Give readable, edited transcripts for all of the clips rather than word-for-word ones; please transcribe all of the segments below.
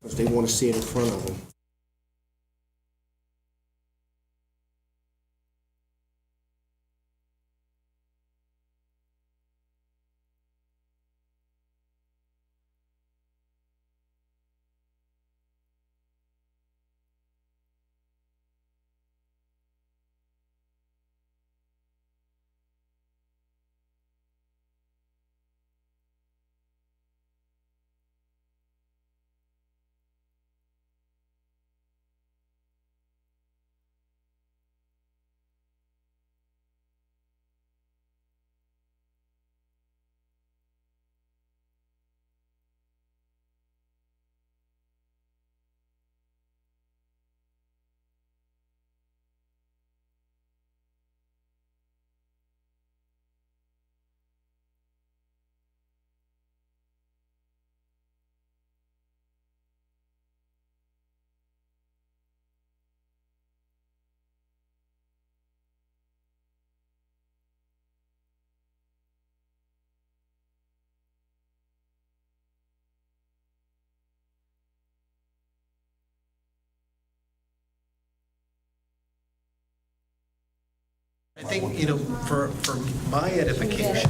if they want to see it in front of them. I think, for my edification,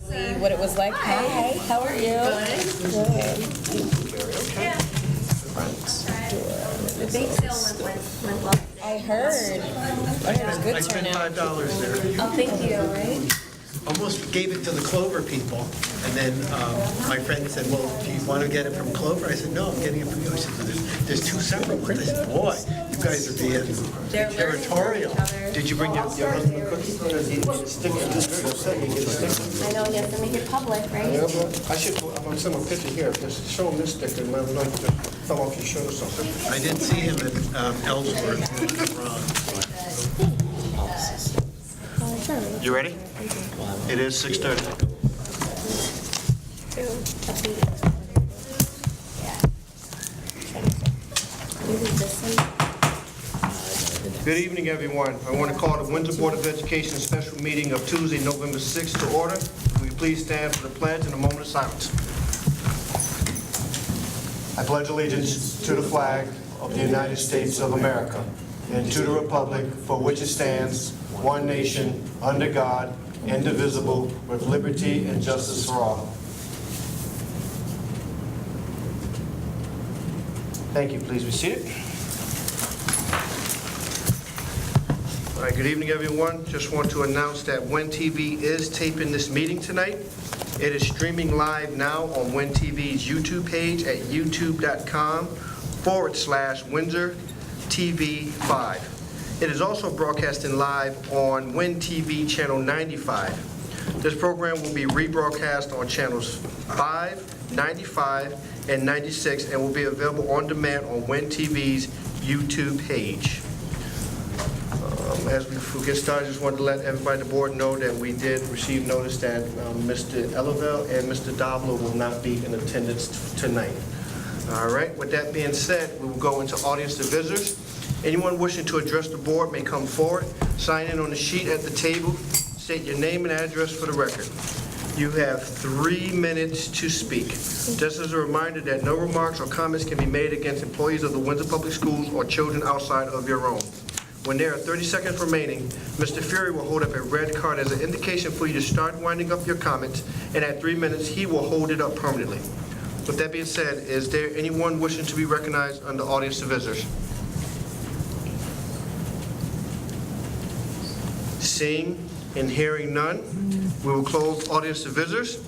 See what it was like. Hi, how are you? Good. The bake sale went well. I heard. It was I good spent turnout. $5 there. Oh, thank you, right? Almost gave it to the Clover people, and then my friend said, well, do you want to get it from Clover? I said, no, I'm getting it from you. I said, there's two separate ones. I said, boy, you guys are being They're territorial. learning from each other. Did you bring your husband a cookie? I know, yes, to make it public, right? I should, I'm gonna send a picture here, just show them this sticker, and let them know it just fell off your shirt or something. I didn't see him at Ellsworth. You ready? It is 6:30. Good evening, everyone. I want to call the Windsor Board of Education special meeting of Tuesday, November 6th to order. Will you please stand for the pledge and a moment of silence? I pledge allegiance to the flag of the United States of America and to the republic for which it stands, one nation, under God, indivisible, with liberty and justice for all. Thank you. Please be seated. All right, good evening, everyone. Just want to announce that WIN TV is taping this meeting tonight. It is streaming live now on WIN TV's YouTube page at youtube.com/Windsor TV 5. It is also broadcasting live on WIN TV channel 95. This program will be rebroadcast on channels 5, 95, and 96, and will be available on demand on WIN TV's YouTube page. As we get started, I just wanted to let everybody on the board know that we did receive notice that Mr. Ellerville and Mr. Davlo will not be in attendance tonight. All right, with that being said, we will go into audience to visitors. Anyone wishing to address the board may come forward, sign in on the sheet at the table, state your name and address for the record. You have 3 minutes to speak. Just as a reminder that no remarks or comments can be made against employees of the Windsor Public Schools or children outside of your own. When there are 30 seconds remaining, Mr. Fury will hold up a red card as an indication for you to start winding up your comments, and at 3 minutes, he will hold it up permanently. With that being said, is there anyone wishing to be recognized under audience to visitors? Seeing and hearing none, we will close audience to visitors.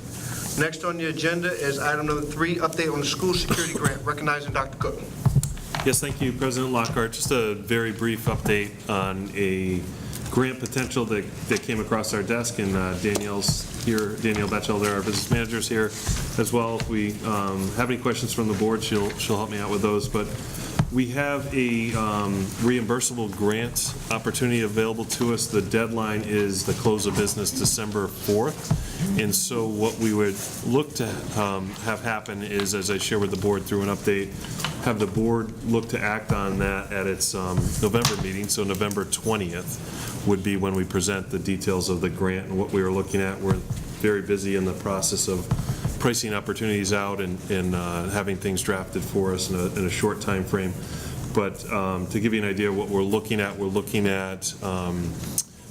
Next on the agenda is item number 3, update on the school security grant, recognizing Dr. Cook. Yes, thank you, President Lockhart. Just a very brief update on a grant potential that came across our desk, and Danielle's here, Danielle Batchelder, our business manager, is here as well. If we have any questions from the board, she'll help me out with those. But we have a reimbursable grant opportunity available to us. The deadline is the close of business December 4th. And so what we would look to have happen is, as I share with the board through an update, have the board look to act on that at its November meeting. So November 20th would be when we present the details of the grant and what we are looking at. We're very busy in the process of pricing opportunities out and having things drafted for us in a short time frame. But to give you an idea of what we're looking at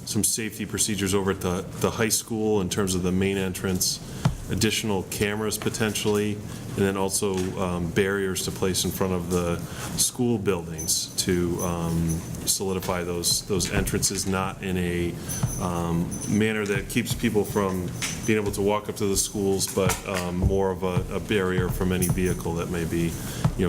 some safety procedures over at the high school in terms of the main entrance, additional cameras potentially, and then also barriers to place in front of the school buildings to solidify those entrances, not in a manner that keeps people from being able to walk up to the schools, but more of a barrier from any vehicle that may be,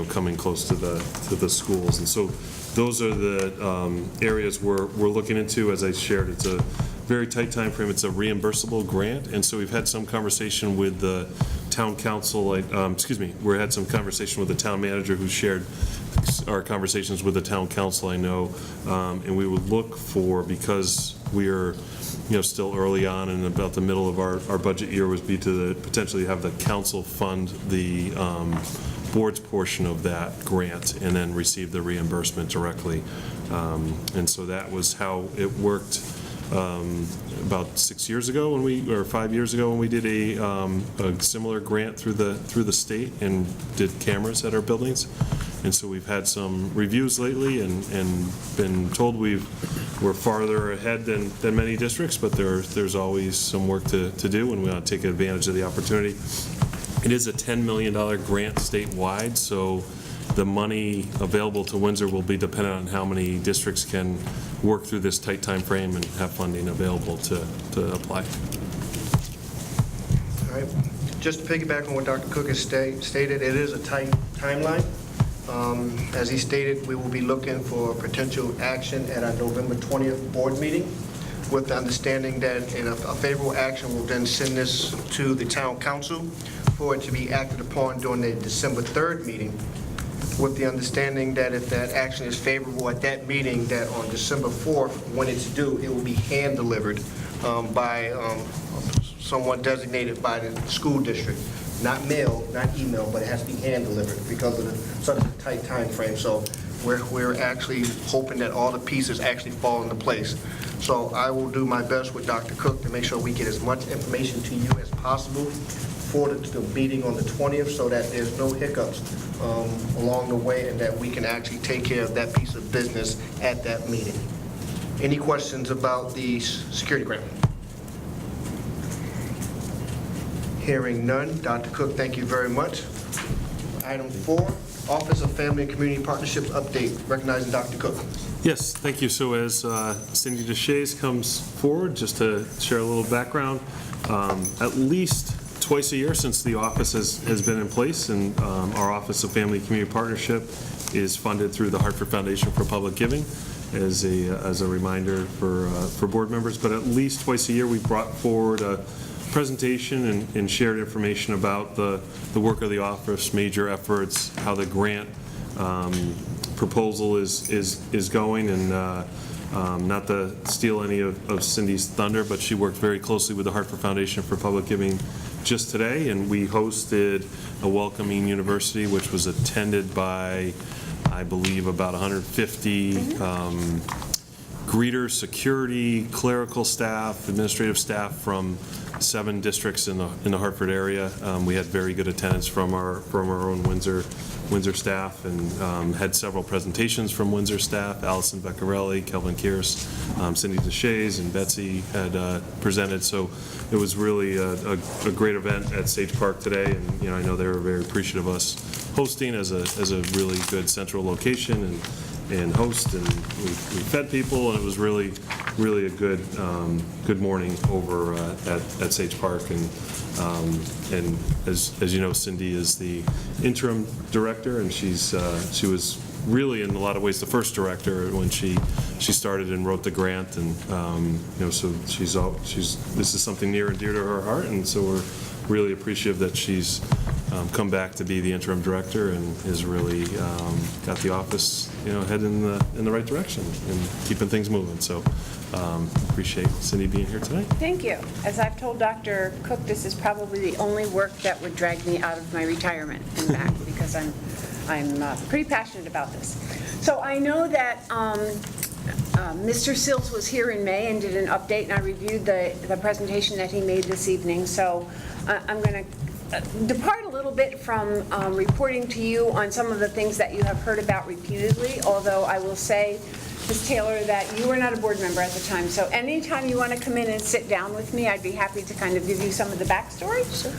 coming close to the schools. And so those are the areas we're looking into. As I shared, it's a very tight time frame. It's a reimbursable grant, and so we've had some conversation with the town council. We had some conversation with the town manager who shared our conversations with the town council, I know, and we would look for, because we're still early on and about the middle of our budget year, would be to potentially have the council fund the board's portion of that grant and then receive the reimbursement directly. And so that was how it worked about 6 years ago or 5 years ago when we did a similar grant through the state and did cameras at our buildings. And so we've had some reviews lately and been told we're farther ahead than many districts, but there's always some work to do, and we want to take advantage of the opportunity. It is a $10 million grant statewide, so the money available to Windsor will be dependent on how many districts can work through this tight time frame and have funding available to apply. All right. Just to piggyback on what Dr. Cook has stated, it is a tight timeline. As he stated, we will be looking for potential action at our November 20th board meeting, with the understanding that in a favorable action, we'll then send this to the town council for it to be acted upon during the December 3rd meeting, with the understanding that if that action is favorable at that meeting, that on December 4th, when it's due, it will be hand-delivered by someone designated by the school district. Not mail, not email, but it has to be hand-delivered because of such a tight time frame. So we're actually hoping that all the pieces actually fall into place. So I will do my best with Dr. Cook to make sure we get as much information to you as possible for the meeting on the 20th, so that there's no hiccups along the way and that we can actually take care of that piece of business at that meeting. Any questions about the security grant? Hearing none. Dr. Cook, thank you very much. Item 4, Office of Family and Community Partnerships update, recognizing Dr. Cook. Yes, thank you. So as Cindy DeShays comes forward, just to share a little background, at least twice a year since the office has been in place, and our Office of Family and Community Partnership is funded through the Hartford Foundation for Public Giving as a reminder for board members. But at least twice a year, we brought forward a presentation and shared information about the work of the office, major efforts, how the grant proposal is going, and not to steal any of Cindy's thunder, but she worked very closely with the Hartford Foundation for Public Giving just today, and we hosted a welcoming university, which was attended by I believe, about 150 greeters, security, clerical staff, administrative staff from 7 districts in the Hartford area. We had very good attendance from our own Windsor staff, and had several presentations from Windsor staff. Allison Beccarelli, Kelvin Kearse, Cindy DeShays, and Betsy had presented. So it was really a great event at Sage Park today, and I know they were very appreciative of us hosting as a really good central location and host, and we fed people, and it was really a good morning over at Sage Park. And as you know, Cindy is the interim director, and she was really in a lot of ways the first director when she started and wrote the grant, and so this is something near and dear to her heart, and so we're really appreciative that she's come back to be the interim director and has really got the office headed in the right direction and keeping things moving. So appreciate Cindy being here tonight. Thank you. As I've told Dr. Cook, this is probably the only work that would drag me out of my retirement and back, because I'm pretty passionate about this. So I know that Mr. Sills was here in May and did an update, and I reviewed the presentation that he made this evening. So I'm going to depart a little bit from reporting to you on some of the things that you have heard about repeatedly, although I will say, Ms. Taylor, that you were not a board member at the time, so anytime you want to come in and sit down with me, I'd be happy to kind of give you some of the backstory. Sure.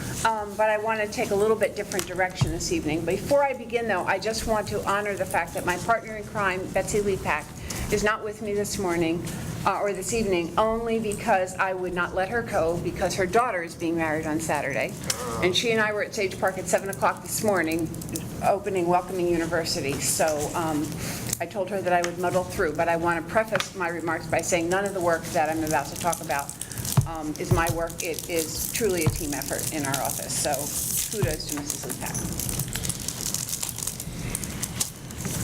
But I want to take a little bit different direction this evening. Before I begin, though, I just want to honor the fact that my partner in crime, Betsy Lepak, is not with me this morning, or this evening, only because I would not let her go, because her daughter is being married on Saturday. And she and I were at Sage Park at 7 o'clock this morning, welcoming University. So I told her that I would muddle through, but I want to preface my remarks by saying none of the work that I'm about to talk about is my work. It is truly a team effort in our office. So kudos to Mrs. Lepak.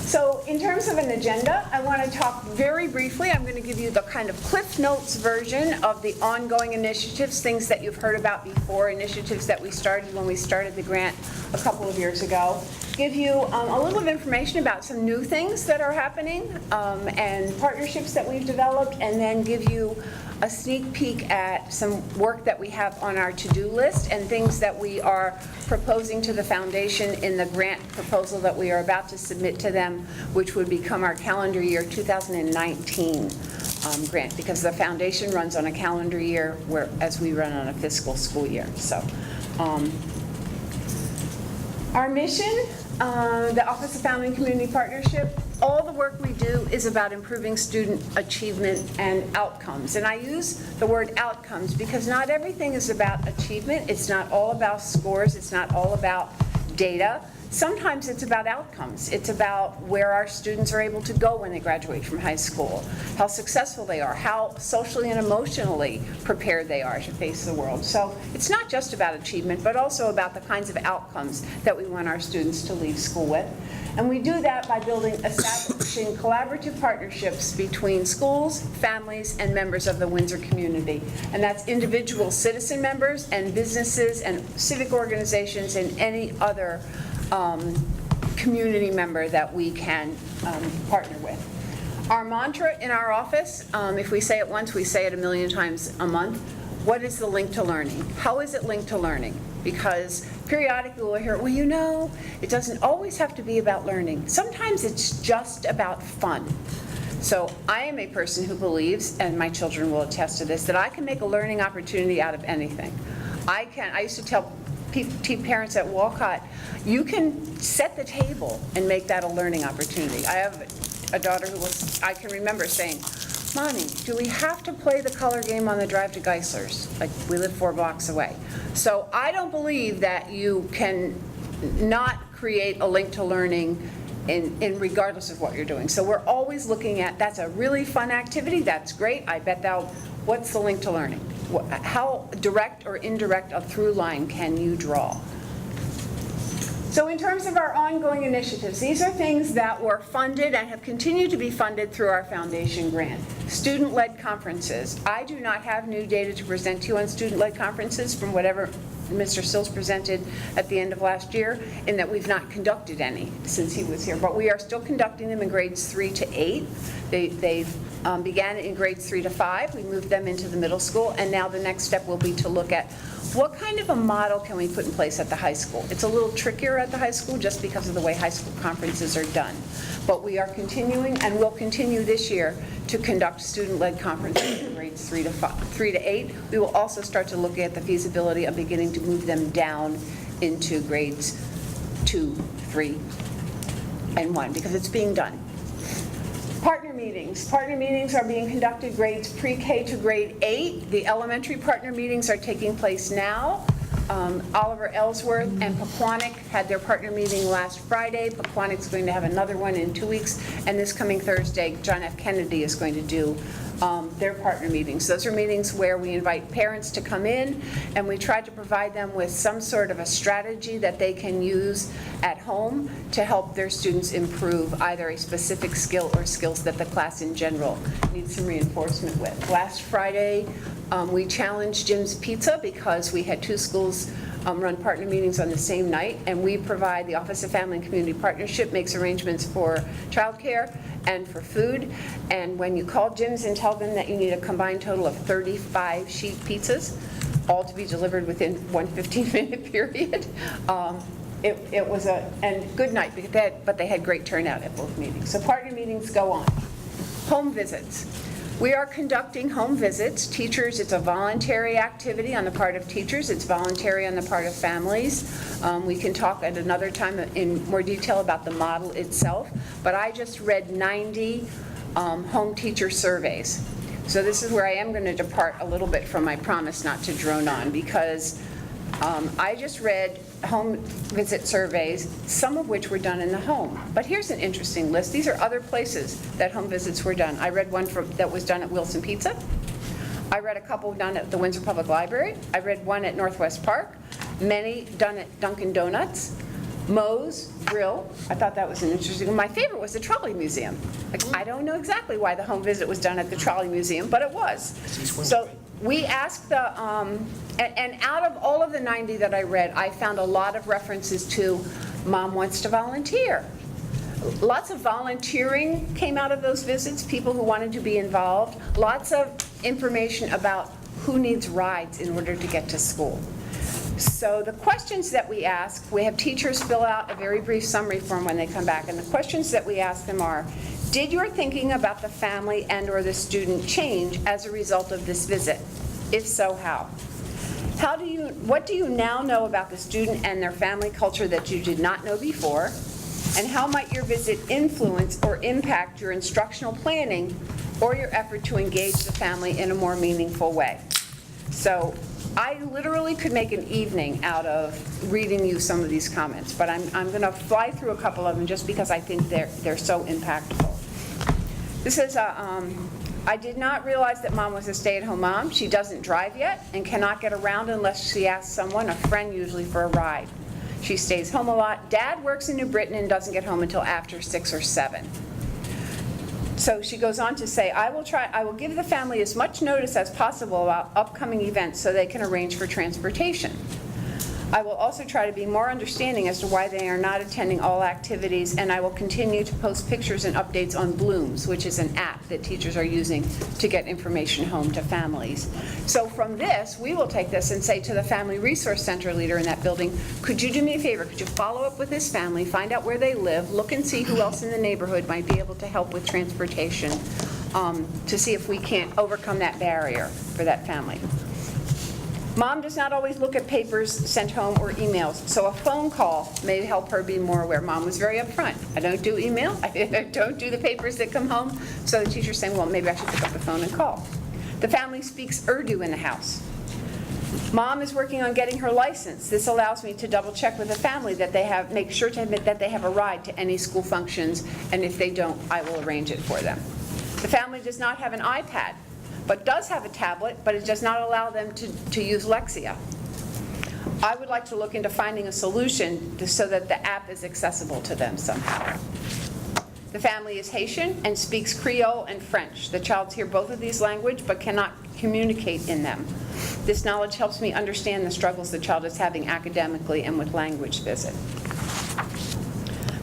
So in terms of an agenda, I want to talk very briefly. I'm going to give you the kind of Cliff Notes version of the ongoing initiatives, things that you've heard about before, initiatives that we started when we started the grant a couple of years ago. Give you a little of information about some new things that are happening and partnerships that we've developed, and then give you a sneak peek at some work that we have on our to-do list and things that we are proposing to the foundation in the grant proposal that we are about to submit to them, which would become our calendar year 2019 grant, because the foundation runs on a calendar year, whereas we run on a fiscal school year. So our mission, the Office of Family and Community Partnership, all the work we do is about improving student achievement and outcomes. And I use the word outcomes because not everything is about achievement. It's not all about scores. It's not all about data. Sometimes it's about outcomes. It's about where our students are able to go when they graduate from high school, how successful they are, how socially and emotionally prepared they are to face the world. So it's not just about achievement, but also about the kinds of outcomes that we want our students to leave school with. And we do that by establishing collaborative partnerships between schools, families, and members of the Windsor community. And that's individual citizen members and businesses and civic organizations and any other community member that we can partner with. Our mantra in our office, if we say it once, we say it a million times a month. What is the link to learning? How is it linked to learning? Because periodically we'll hear, well, it doesn't always have to be about learning. Sometimes it's just about fun. So I am a person who believes, and my children will attest to this, that I can make a learning opportunity out of anything. I used to tell parents at Walcott, you can set the table and make that a learning opportunity. I have a daughter I can remember saying, Mommy, do we have to play the color game on the drive to Geisler's? Like, we live 4 blocks away. So I don't believe that you can not create a link to learning in regardless of what you're doing. So we're always looking at, that's a really fun activity, that's great, I bet what's the link to learning? How direct or indirect a through line can you draw? So in terms of our ongoing initiatives, these are things that were funded and have continued to be funded through our foundation grant. Student-led conferences. I do not have new data to present to you on student-led conferences from whatever Mr. Sills presented at the end of last year, in that we've not conducted any since he was here. But we are still conducting them in grades 3 to 8. They began in grades 3 to 5. We moved them into the middle school, and now the next step will be to look at what kind of a model can we put in place at the high school. It's a little trickier at the high school just because of the way high school conferences are done. But we are continuing, and will continue this year, to conduct student-led conferences in grades 3 to 8. We will also start to look at the feasibility of beginning to move them down into grades 2, 3, and 1, because it's being done. Partner meetings. Partner meetings are being conducted grades pre-K to grade 8. The elementary partner meetings are taking place now. Oliver Ellsworth and Pequannock had their partner meeting last Friday. Pequannock's going to have another one in 2 weeks. And this coming Thursday, John F. Kennedy is going to do their partner meetings. Those are meetings where we invite parents to come in, and we try to provide them with some sort of a strategy that they can use at home to help their students improve either a specific skill or skills that the class in general needs some reinforcement with. Last Friday, we challenged Jim's Pizza because we had 2 schools run partner meetings on the same night, and we provide, the Office of Family and Community Partnership makes arrangements for childcare and for food. And when you call Jim's and tell them that you need a combined total of 35 sheet pizzas, all to be delivered within one 15-minute period, it was and good night, but they had great turnout at both meetings. So partner meetings go on. Home visits. We are conducting home visits. Teachers, it's a voluntary activity on the part of teachers. It's voluntary on the part of families. We can talk at another time in more detail about the model itself, but I just read 90 home teacher surveys. So this is where I am going to depart a little bit from my promise not to drone on, because I just read home visit surveys, some of which were done in the home. But here's an interesting list. These are other places that home visits were done. I read one that was done at Wilson Pizza. I read a couple done at the Windsor Public Library. I read one at Northwest Park. Many done at Dunkin' Donuts. Moe's Grill. I thought that was an interesting one. My favorite was the Trolley Museum. I don't know exactly why the home visit was done at the Trolley Museum, but it was. So we asked the, and out of all of the 90 that I read, I found a lot of references to mom wants to volunteer. Lots of volunteering came out of those visits, people who wanted to be involved. Lots of information about who needs rides in order to get to school. So the questions that we ask, we have teachers fill out a very brief summary form when they come back, and the questions that we ask them are, did your thinking about the family and/or the student change as a result of this visit? If so, how? What do you now know about the student and their family culture that you did not know before? And how might your visit influence or impact your instructional planning or your effort to engage the family in a more meaningful way? So I literally could make an evening out of reading you some of these comments, but I'm going to fly through a couple of them just because I think they're so impactful. This is I did not realize that mom was a stay-at-home mom. She doesn't drive yet and cannot get around unless she asks someone, a friend usually, for a ride. She stays home a lot. Dad works in New Britain and doesn't get home until after 6 or 7. So she goes on to say, I will give the family as much notice as possible about upcoming events so they can arrange for transportation. I will also try to be more understanding as to why they are not attending all activities, and I will continue to post pictures and updates on Blooms, which is an app that teachers are using to get information home to families. So from this, we will take this and say to the Family Resource Center leader in that building, could you do me a favor? Could you follow up with this family, find out where they live, look and see who else in the neighborhood might be able to help with transportation to see if we can't overcome that barrier for that family. Mom does not always look at papers sent home or emails, so a phone call may help her be more aware. Mom was very upfront. I don't do email. I don't do the papers that come home. So the teacher's saying, well, maybe I should pick up the phone and call. The family speaks Urdu in the house. Mom is working on getting her license. This allows me to double check with the family that they have, make sure to admit that they have a ride to any school functions, and if they don't, I will arrange it for them. The family does not have an iPad, but does have a tablet, but it does not allow them to use Lexia. I would like to look into finding a solution so that the app is accessible to them somehow. The family is Haitian and speaks Creole and French. The child hears both of these languages but cannot communicate in them. This knowledge helps me understand the struggles the child is having academically and with language visit.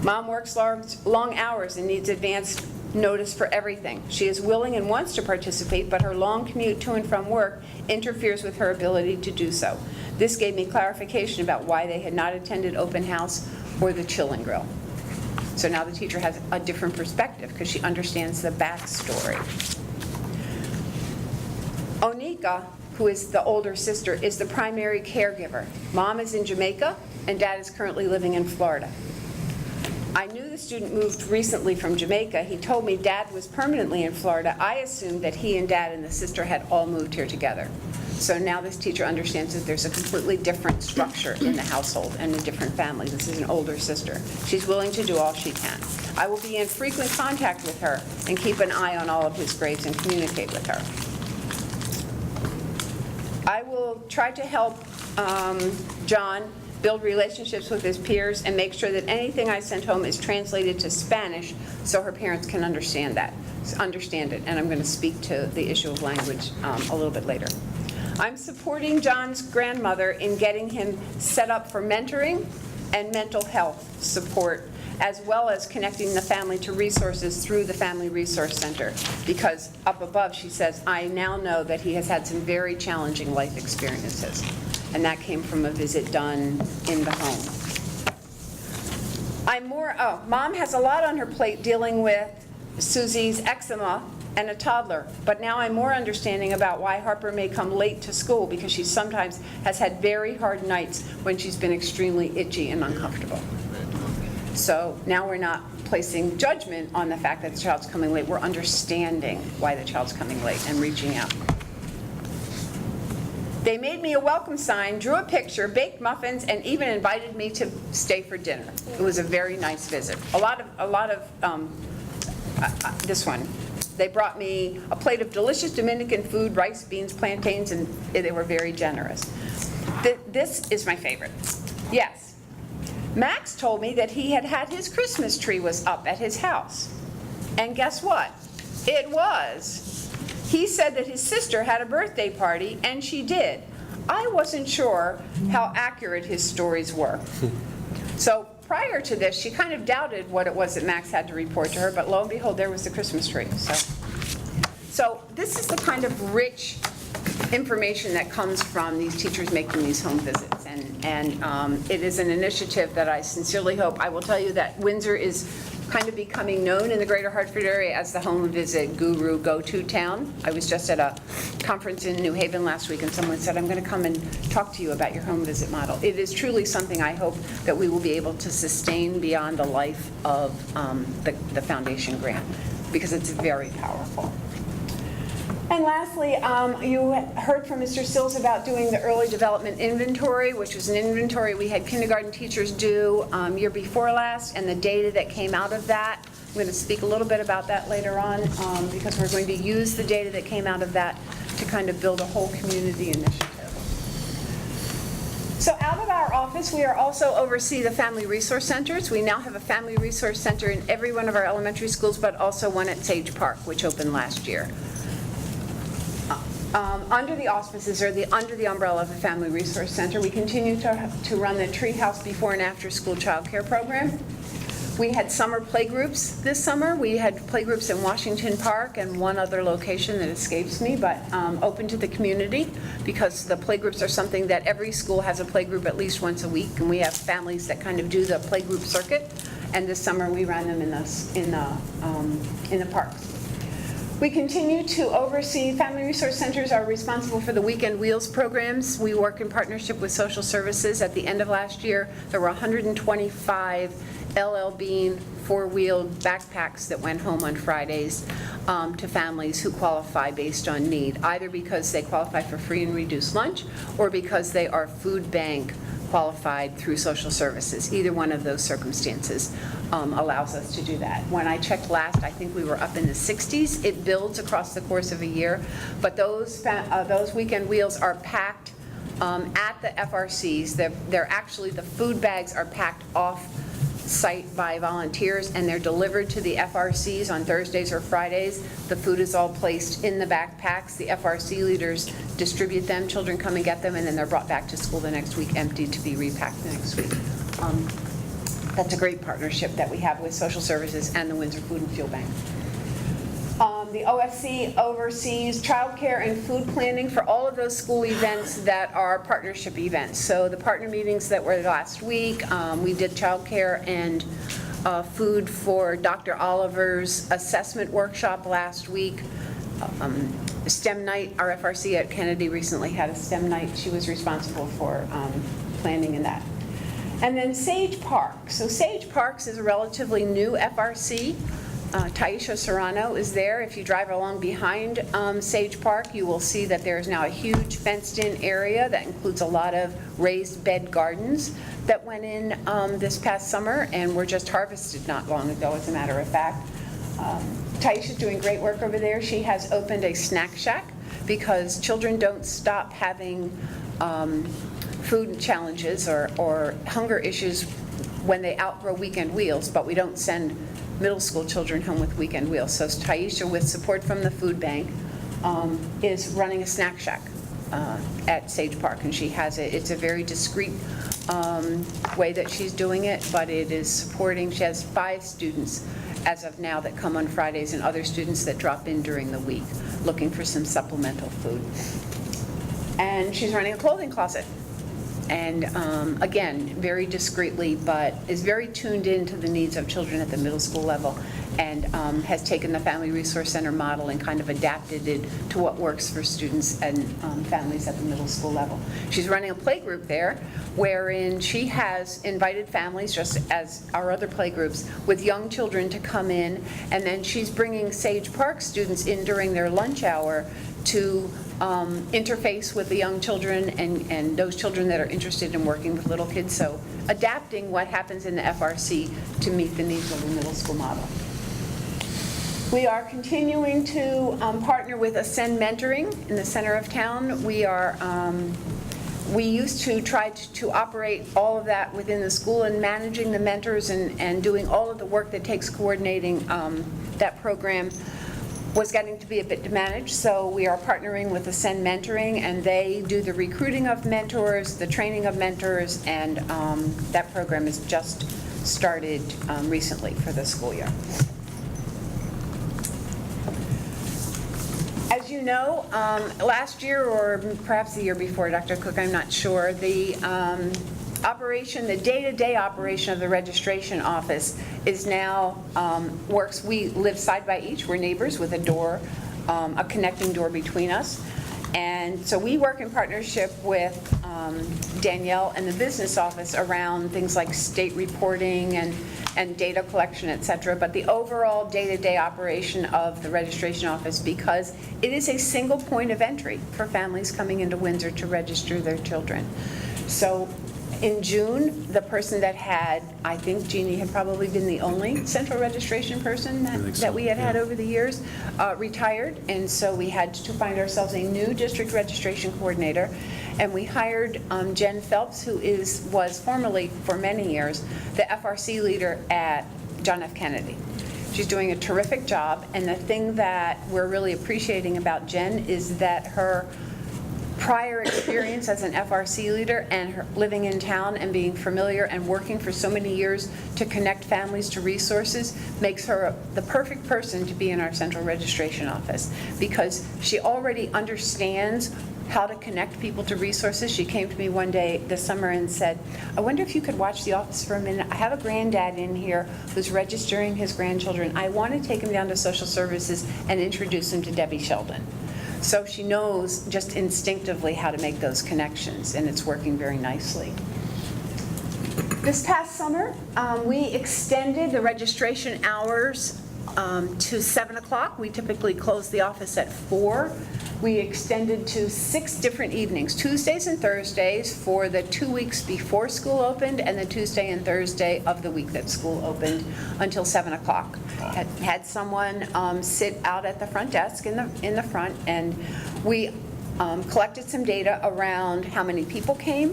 Mom works long hours and needs advance notice for everything. She is willing and wants to participate, but her long commute to and from work interferes with her ability to do so. This gave me clarification about why they had not attended open house or the Chill and Grill. So now the teacher has a different perspective because she understands the backstory. Onika, who is the older sister, is the primary caregiver. Mom is in Jamaica and Dad is currently living in Florida. I knew the student moved recently from Jamaica. He told me Dad was permanently in Florida. I assumed that he and Dad and the sister had all moved here together. So now this teacher understands that there's a completely different structure in the household and a different family. This is an older sister. She's willing to do all she can. I will be in frequent contact with her and keep an eye on all of his grades and communicate with her. I will try to help John build relationships with his peers and make sure that anything I send home is translated to Spanish so her parents can understand it. And I'm going to speak to the issue of language a little bit later. I'm supporting John's grandmother in getting him set up for mentoring and mental health support, as well as connecting the family to resources through the Family Resource Center. Because up above, she says, I now know that he has had some very challenging life experiences. And that came from a visit done in the home. Mom has a lot on her plate dealing with Susie's eczema and a toddler, but now I'm more understanding about why Harper may come late to school, because she sometimes has had very hard nights when she's been extremely itchy and uncomfortable. So now we're not placing judgment on the fact that the child's coming late. We're understanding why the child's coming late and reaching out. They made me a welcome sign, drew a picture, baked muffins, and even invited me to stay for dinner. It was a very nice visit. A lot of this one. They brought me a plate of delicious Dominican food, rice, beans, plantains, and they were very generous. This is my favorite. Yes. Max told me that he had had his Christmas tree was up at his house. And guess what? It was. He said that his sister had a birthday party, and she did. I wasn't sure how accurate his stories were. So prior to this, she kind of doubted what it was that Max had to report to her, but lo and behold, there was the Christmas tree. So this is the kind of rich information that comes from these teachers making these home visits. And it is an initiative that I sincerely hope. I will tell you that Windsor is kind of becoming known in the greater Hartford area as the home visit guru go-to town. I was just at a conference in New Haven last week, and someone said, I'm going to come and talk to you about your home visit model. It is truly something I hope that we will be able to sustain beyond the life of the foundation grant, because it's very powerful. And lastly, you heard from Mr. Sills about doing the early development inventory, which was an inventory we had kindergarten teachers do year before last, and the data that came out of that. I'm going to speak a little bit about that later on, because we're going to use the data that came out of that to kind of build a whole community initiative. So out of our office, we are also oversee the Family Resource Centers. We now have a Family Resource Center in every one of our elementary schools, but also one at Sage Park, which opened last year. Under the auspices, or under the umbrella of the Family Resource Center, we continue to run the Treehouse Before and After School Child Care Program. We had summer playgroups this summer. We had playgroups in Washington Park and one other location that escapes me, but open to the community, because the playgroups are something that every school has a playgroup at least once a week, and we have families that kind of do the playgroup circuit. And this summer we ran them in the parks. We continue to oversee. Family Resource Centers are responsible for the Weekend Wheels programs. We work in partnership with social services. At the end of last year, there were 125 LL Bean four-wheeled backpacks that went home on Fridays to families who qualify based on need, either because they qualify for free and reduced lunch or because they are food bank qualified through social services. Either one of those circumstances allows us to do that. When I checked last, I think we were up in the 60s. It builds across the course of a year, but those weekend wheels are packed at the FRCs. They're actually, the food bags are packed off site by volunteers, and they're delivered to the FRCs on Thursdays or Fridays. The food is all placed in the backpacks. The FRC leaders distribute them, children come and get them, and then they're brought back to school the next week, emptied to be repacked the next week. That's a great partnership that we have with Social Services and the Windsor Food and Fuel Bank. The OFC oversees childcare and food planning for all of those school events that are partnership events. So the partner meetings that were last week, we did childcare and food for Dr. Oliver's assessment workshop last week. STEM night, our FRC at Kennedy recently had a STEM night. She was responsible for planning in that. And then Sage Park. So Sage Parks is a relatively new FRC. Taisha Serrano is there. If you drive along behind Sage Park, you will see that there is now a huge fenced-in area that includes a lot of raised bed gardens that went in this past summer and were just harvested not long ago, as a matter of fact. Taisha's doing great work over there. She has opened a snack shack because children don't stop having food challenges or hunger issues when they outgrow weekend meals, but we don't send middle school children home with weekend meals. So Taisha, with support from the food bank, is running a snack shack at Sage Park, and she has it. It's a very discreet way that she's doing it, but it is supporting. She has 5 students as of now that come on Fridays, and other students that drop in during the week looking for some supplemental food. And she's running a clothing closet. And again, very discreetly, but is very tuned into the needs of children at the middle school level, and has taken the Family Resource Center model and kind of adapted it to what works for students and families at the middle school level. She's running a playgroup there, wherein she has invited families, just as our other playgroups, with young children to come in, and then she's bringing Sage Park students in during their lunch hour to interface with the young children and those children that are interested in working with little kids. So adapting what happens in the FRC to meet the needs of the middle school model. We are continuing to partner with Ascend Mentoring in the center of town. We used to try to operate all of that within the school, and managing the mentors and doing all of the work that takes coordinating that program was getting to be a bit to manage. So we are partnering with Ascend Mentoring, and they do the recruiting of mentors, the training of mentors, and that program has just started recently for the school year. As you know, last year, or perhaps the year before, Dr. Cook, I'm not sure, the operation, the day-to-day operation of the registration office is now, works, we live side by each, we're neighbors with a door, a connecting door between us. And so we work in partnership with Danielle and the business office around things like state reporting and data collection, et cetera. But the overall day-to-day operation of the registration office, because it is a single point of entry for families coming into Windsor to register their children. So in June, the person that had, I think Jeannie had probably been the only central registration person that we had had over the years, retired, and so we had to find ourselves a new district registration coordinator, and we hired Jen Phelps, who was formerly, for many years, the FRC leader at John F. Kennedy. She's doing a terrific job, and the thing that we're really appreciating about Jen is that her prior experience as an FRC leader and her living in town and being familiar and working for so many years to connect families to resources makes her the perfect person to be in our central registration office, because she already understands how to connect people to resources. She came to me one day this summer and said, I wonder if you could watch the office for a minute. I have a granddad in here who's registering his grandchildren. I want to take him down to social services and introduce him to Debbie Sheldon. So she knows just instinctively how to make those connections, and it's working very nicely. This past summer, we extended the registration hours to 7 o'clock. We typically close the office at 4. We extended to 6 different evenings, Tuesdays and Thursdays for the 2 weeks before school opened, and the Tuesday and Thursday of the week that school opened until 7 o'clock. Had someone sit out at the front desk in the front, and we collected some data around how many people came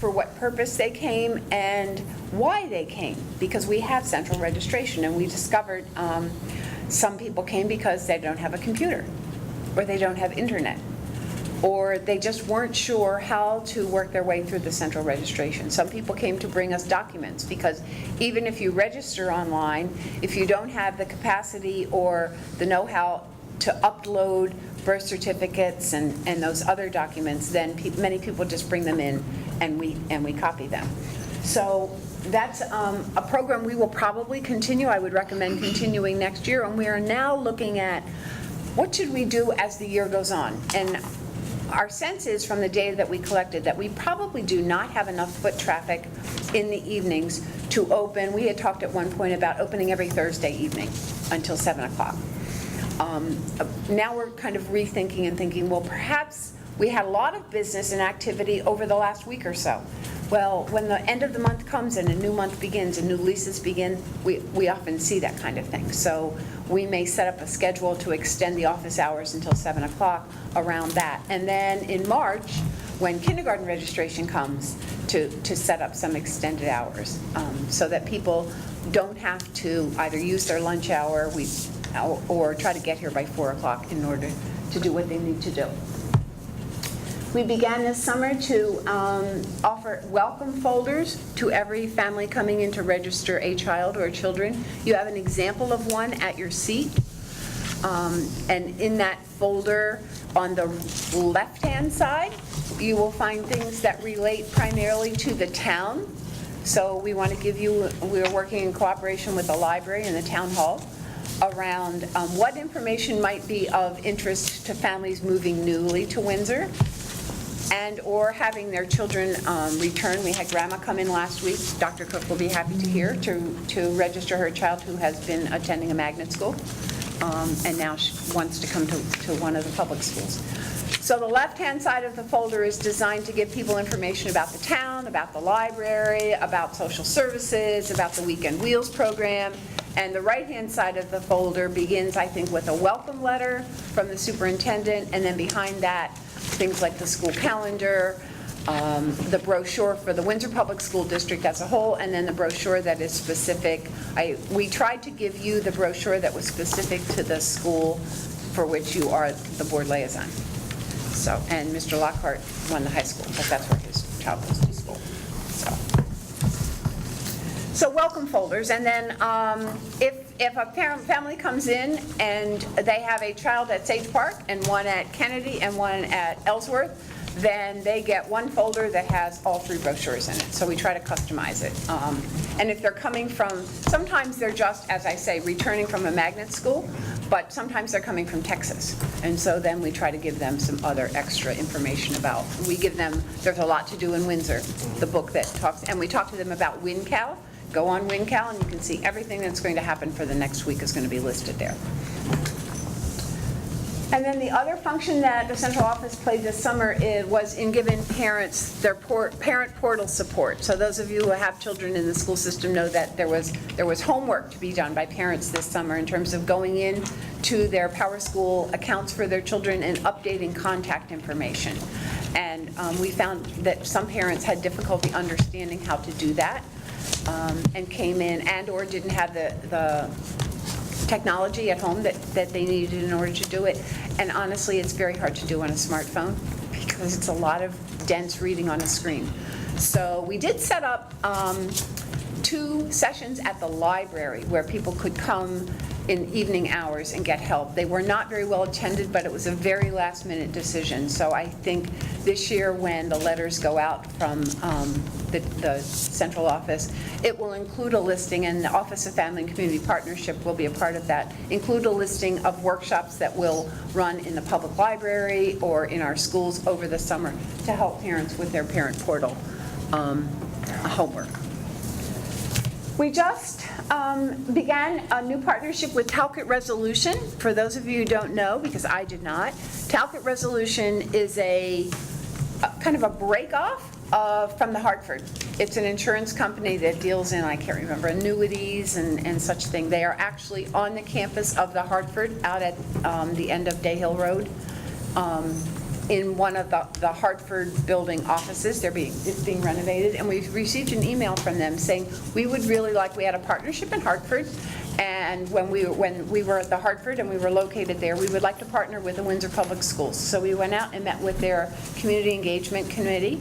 for what purpose they came and why they came, because we have central registration, and we discovered some people came because they don't have a computer, or they don't have internet, or they just weren't sure how to work their way through the central registration. Some people came to bring us documents, because even if you register online, if you don't have the capacity or the know-how to upload birth certificates and those other documents, then many people just bring them in and we copy them. So that's a program we will probably continue. I would recommend continuing next year, and we are now looking at what should we do as the year goes on. And our sense is, from the data that we collected, that we probably do not have enough foot traffic in the evenings to open. We had talked at one point about opening every Thursday evening until 7 o'clock. Now we're kind of rethinking and thinking, well, perhaps we had a lot of business and activity over the last week or so. Well, when the end of the month comes and a new month begins and new leases begin, we often see that kind of thing. So we may set up a schedule to extend the office hours until 7 o'clock around that. And then in March, when kindergarten registration comes, to set up some extended hours, so that people don't have to either use their lunch hour or try to get here by 4 o'clock in order to do what they need to do. We began this summer to offer welcome folders to every family coming in to register a child or children. You have an example of one at your seat. And in that folder, on the left-hand side, you will find things that relate primarily to the town. So we want to give you, we're working in cooperation with the library and the town hall around what information might be of interest to families moving newly to Windsor and or having their children return. We had Grandma come in last week. Dr. Cook will be happy to hear, to register her child who has been attending a magnet school, and now she wants to come to one of the public schools. So the left-hand side of the folder is designed to give people information about the town, about the library, about social services, about the Weekend Wheels program. And the right-hand side of the folder begins, I think, with a welcome letter from the superintendent, and then behind that, things like the school calendar, the brochure for the Windsor Public School District as a whole, and then the brochure that is specific. We tried to give you the brochure that was specific to the school for which you are the board liaison. So, and Mr. Lockhart won the high school, but that's where his child goes to school. So welcome folders, and then if a family comes in and they have a child at Sage Park and one at Kennedy and one at Ellsworth, then they get one folder that has all three brochures in it. So we try to customize it. And if they're coming from, sometimes they're just, as I say, returning from a magnet school, but sometimes they're coming from Texas. And so then we try to give them some other extra information about, we give them, there's a lot to do in Windsor, the book that talks, and we talk to them about WinCal. Go on WinCal and you can see everything that's going to happen for the next week is going to be listed there. And then the other function that the central office played this summer was in giving parents their parent portal support. So those of you who have children in the school system know that there was homework to be done by parents this summer in terms of going in to their Power School accounts for their children and updating contact information. And we found that some parents had difficulty understanding how to do that, and came in and or didn't have the technology at home that they needed in order to do it. And honestly, it's very hard to do on a smartphone because it's a lot of dense reading on a screen. So we did set up 2 sessions at the library where people could come in evening hours and get help. They were not very well attended, but it was a very last-minute decision. So I think this year when the letters go out from the central office, it will include a listing, and the Office of Family and Community Partnership will be a part of that, include a listing of workshops that will run in the public library or in our schools over the summer to help parents with their parent portal homework. We just began a new partnership with Talcott Resolution. For those of you who don't know, because I did not, Talcott Resolution is a kind of a break-off from the Hartford. It's an insurance company that deals in, I can't remember, annuities and such thing. They are actually on the campus of the Hartford out at the end of Day Hill Road. in one of the Hartford building offices. It's being renovated, and we've received an email from them saying, we would really like, we had a partnership in Hartford, and when we were at the Hartford and we were located there, we would like to partner with the Windsor Public Schools. So we went out and met with their Community Engagement Committee,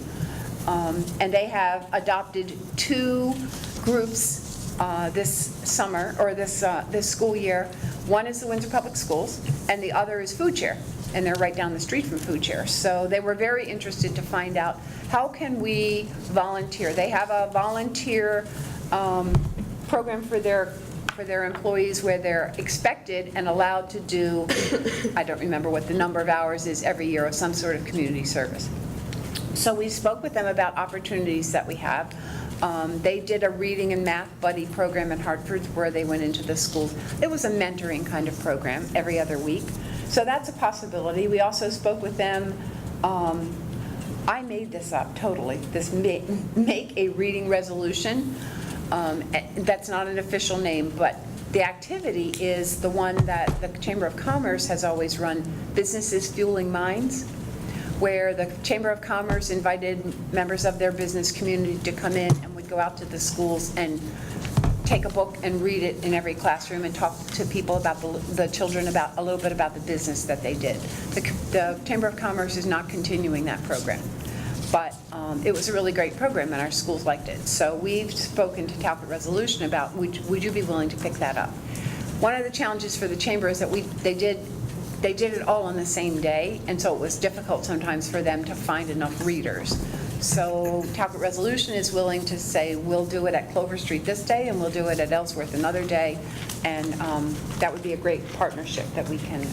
and they have adopted 2 groups this summer, or this school year. One is the Windsor Public Schools, and the other is Food Share, and they're right down the street from Food Share. So they were very interested to find out, how can we volunteer? They have a volunteer program for their employees where they're expected and allowed to do, I don't remember what the number of hours is every year, of some sort of community service. So we spoke with them about opportunities that we have. They did a reading and math buddy program in Hartford where they went into the schools. It was a mentoring kind of program every other week. So that's a possibility. We also spoke with them. I made this up totally, this make a reading resolution. That's not an official name, but the activity is the one that the Chamber of Commerce has always run, Businesses Fueling Minds, where the Chamber of Commerce invited members of their business community to come in and would go out to the schools and take a book and read it in every classroom and talk to people about the children about a little bit about the business that they did. The Chamber of Commerce is not continuing that program, but it was a really great program and our schools liked it. So we've spoken to Talcott Resolution about, would you be willing to pick that up? One of the challenges for the Chamber is that they did it all on the same day, and so it was difficult sometimes for them to find enough readers. So Talcott Resolution is willing to say, we'll do it at Clover Street this day, and we'll do it at Ellsworth another day, and that would be a great partnership that we can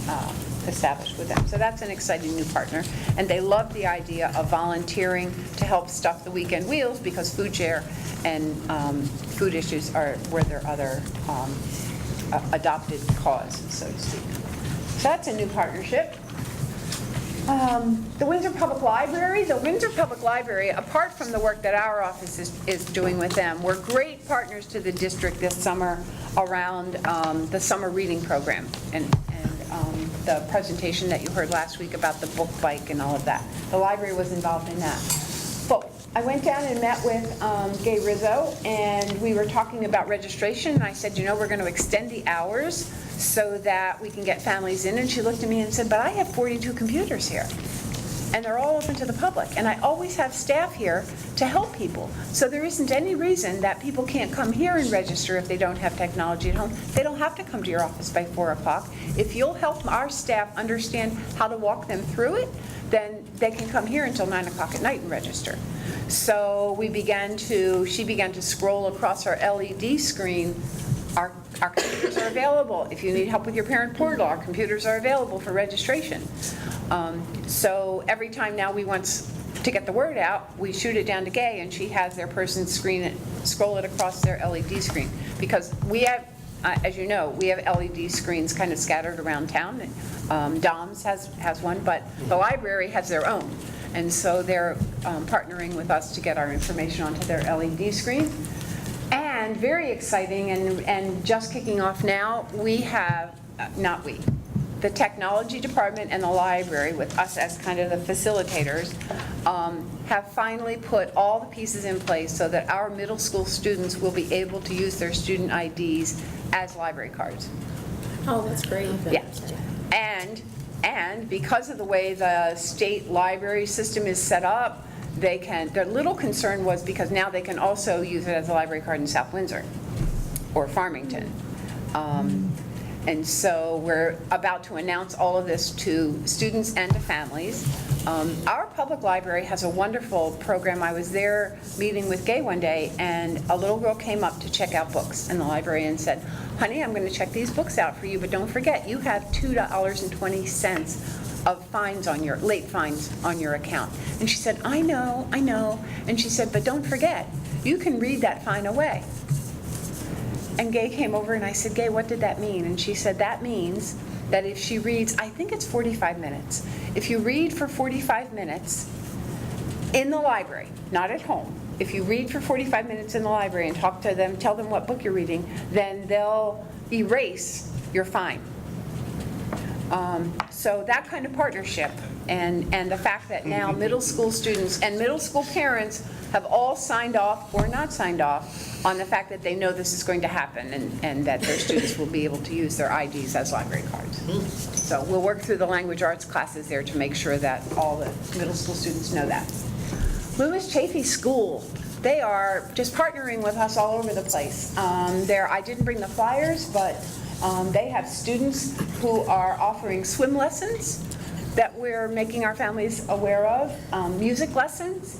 establish with them. So that's an exciting new partner, and they love the idea of volunteering to help stuff the weekend wheels, because food share and food issues were their other adopted cause, so to speak. So that's a new partnership. The Windsor Public Library, apart from the work that our office is doing with them, we're great partners to the district this summer around the summer reading program and the presentation that you heard last week about the book bike and all of that. The library was involved in that. But I went down and met with Gay Rizzo, and we were talking about registration, and I said, we're going to extend the hours so that we can get families in. And she looked at me and said, but I have 42 computers here, and they're all open to the public, and I always have staff here to help people. So there isn't any reason that people can't come here and register if they don't have technology at home. They don't have to come to your office by 4 o'clock. If you'll help our staff understand how to walk them through it, then they can come here until 9 o'clock at night and register. So she began to scroll across our LED screen. Our computers are available. If you need help with your parent portal, our computers are available for registration. So every time now we want to get the word out, we shoot it down to Gay, and she has their person scroll it across their LED screen. Because we have, as you know, we have LED screens kind of scattered around town. DOMS has one, but the library has their own. And so they're partnering with us to get our information onto their LED screen. And very exciting, and just kicking off now, we have, the technology department and the library, with us as kind of the facilitators, have finally put all the pieces in place so that our middle school students will be able to use their student IDs as library cards. Oh, that's great. Yeah. And because of the way the state library system is set up, their little concern was because now they can also use it as a library card in South Windsor or Farmington. And so we're about to announce all of this to students and to families. Our public library has a wonderful program. I was there meeting with Gay one day, and a little girl came up to check out books in the library and said, honey, I'm going to check these books out for you, but don't forget, you have $2.20 of fines on your, late fines on your account. And she said, I know. And she said, but don't forget, you can read that fine away. And Gay came over and I said, Gay, what did that mean? And she said, that means that if she reads, I think it's 45 minutes. If you read for 45 minutes in the library, not at home, if you read for 45 minutes in the library and talk to them, tell them what book you're reading, then they'll erase your fine. So that kind of partnership, and the fact that now middle school students and middle school parents have all signed off or not signed off on the fact that they know this is going to happen, and that their students will be able to use their IDs as library cards. So we'll work through the language arts classes there to make sure that all the middle school students know that. Lewis Chafee School, they are just partnering with us all over the place. I didn't bring the flyers, but they have students who are offering swim lessons that we're making our families aware of, music lessons.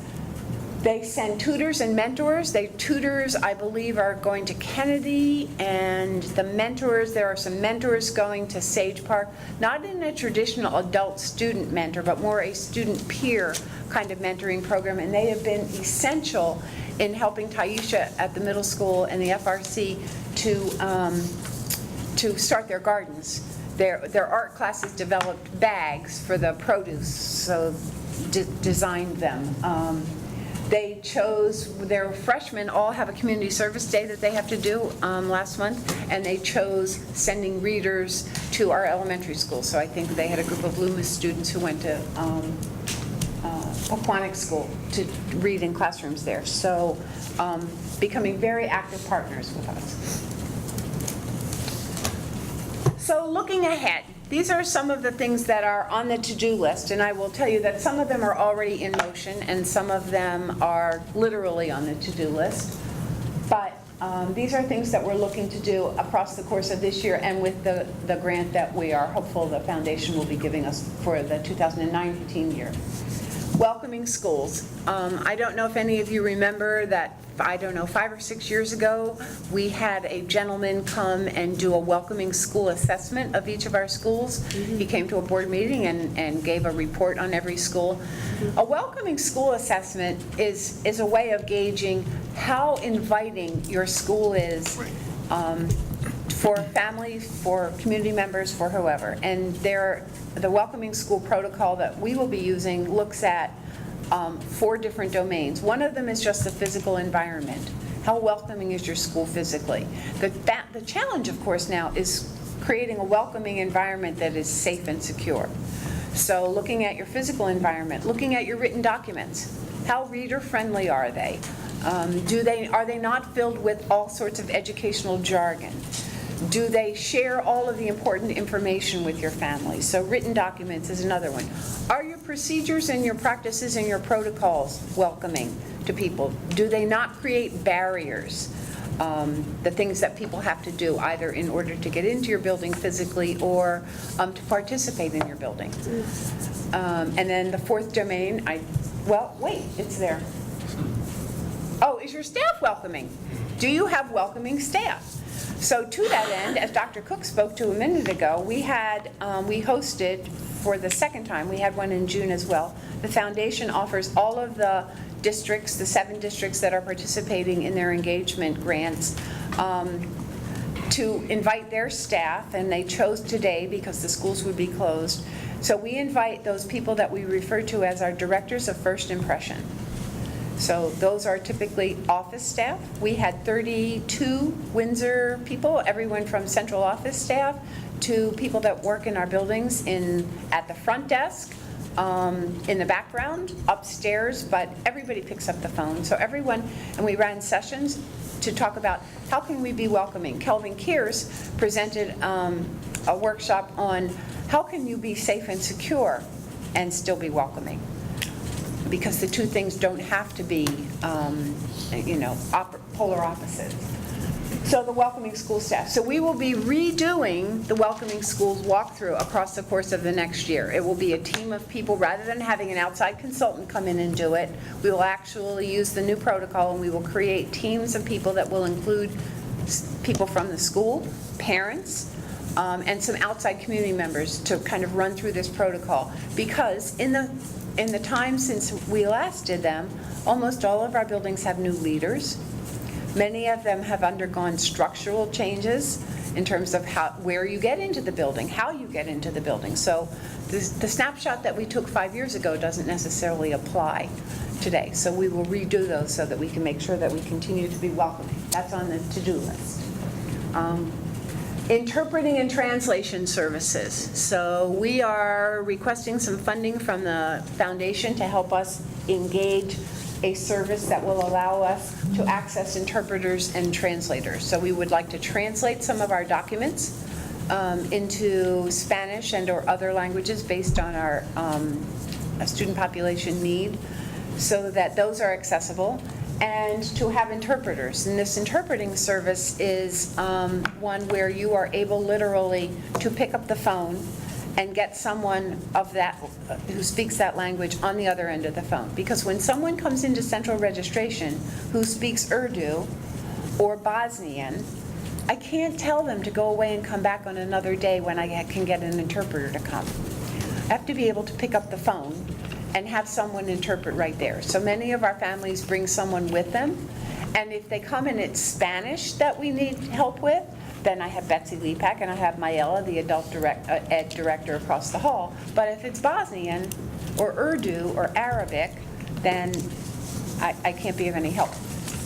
They send tutors and mentors. Tutors, I believe, are going to Kennedy, and the mentors, there are some mentors going to Sage Park, not in a traditional adult-student mentor, but more a student-peer kind of mentoring program, and they have been essential in helping Taisha at the middle school and the FRC to start their gardens. Their art classes developed bags for the produce, so designed them. They chose, their freshmen all have a community service day that they have to do last month, and they chose sending readers to our elementary school. So I think they had a group of Loomis students who went to Pequannock School to read in classrooms there. So becoming very active partners with us. So looking ahead, these are some of the things that are on the to-do list, and I will tell you that some of them are already in motion and some of them are literally on the to-do list. But these are things that we're looking to do across the course of this year, and with the grant that we are hopeful the foundation will be giving us for the 2019 year. Welcoming schools. I don't know if any of you remember that, 5 or 6 years ago, we had a gentleman come and do a welcoming school assessment of each of our schools. He came to a board meeting and gave a report on every school. A welcoming school assessment is a way of gauging how inviting your school is for families, for community members, for whoever. And the welcoming school protocol that we will be using looks at 4 different domains. One of them is just the physical environment. How welcoming is your school physically? The challenge, of course, now is creating a welcoming environment that is safe and secure. So looking at your physical environment, looking at your written documents. How reader-friendly are they? Are they not filled with all sorts of educational jargon? Do they share all of the important information with your family? So written documents is another one. Are your procedures and your practices and your protocols welcoming to people? Do they not create barriers? The things that people have to do either in order to get into your building physically or to participate in your building. And then the 4th domain, it's there. Oh, is your staff welcoming? Do you have welcoming staff? So to that end, as Dr. Cook spoke to a minute ago, we hosted for the second time, we had one in June as well. The foundation offers all of the districts, the 7 districts that are participating in their engagement grants, to invite their staff, and they chose today because the schools would be closed. So we invite those people that we refer to as our directors of first impression. So those are typically office staff. We had 32 Windsor people, everyone from central office staff to people that work in our buildings at the front desk, in the background, upstairs, but everybody picks up the phone. So everyone, and we ran sessions to talk about how can we be welcoming. Kelvin Kears presented a workshop on how can you be safe and secure and still be welcoming. Because the 2 things don't have to be, polar opposites. So the welcoming school staff. So we will be redoing the welcoming schools walkthrough across the course of the next year. It will be a team of people, rather than having an outside consultant come in and do it. We will actually use the new protocol, and we will create teams of people that will include people from the school, parents, and some outside community members to kind of run through this protocol. Because in the time since we last did them, almost all of our buildings have new leaders. Many of them have undergone structural changes in terms of where you get into the building, how you get into the building. So the snapshot that we took 5 years ago doesn't necessarily apply today. So we will redo those so that we can make sure that we continue to be welcoming. That's on the to-do list. Interpreting and translation services. So we are requesting some funding from the foundation to help us engage a service that will allow us to access interpreters and translators. So we would like to translate some of our documents into Spanish and/or other languages based on our student population need, so that those are accessible, and to have interpreters. And this interpreting service is one where you are able literally to pick up the phone and get someone of that who speaks that language on the other end of the phone. Because when someone comes into central registration who speaks Urdu or Bosnian, I can't tell them to go away and come back on another day when I can get an interpreter to come. I have to be able to pick up the phone and have someone interpret right there. So many of our families bring someone with them, and if they come and it's Spanish that we need help with, then I have Betsy Lepak and I have Mayela, the adult ed director across the hall. But if it's Bosnian or Urdu or Arabic, then I can't be of any help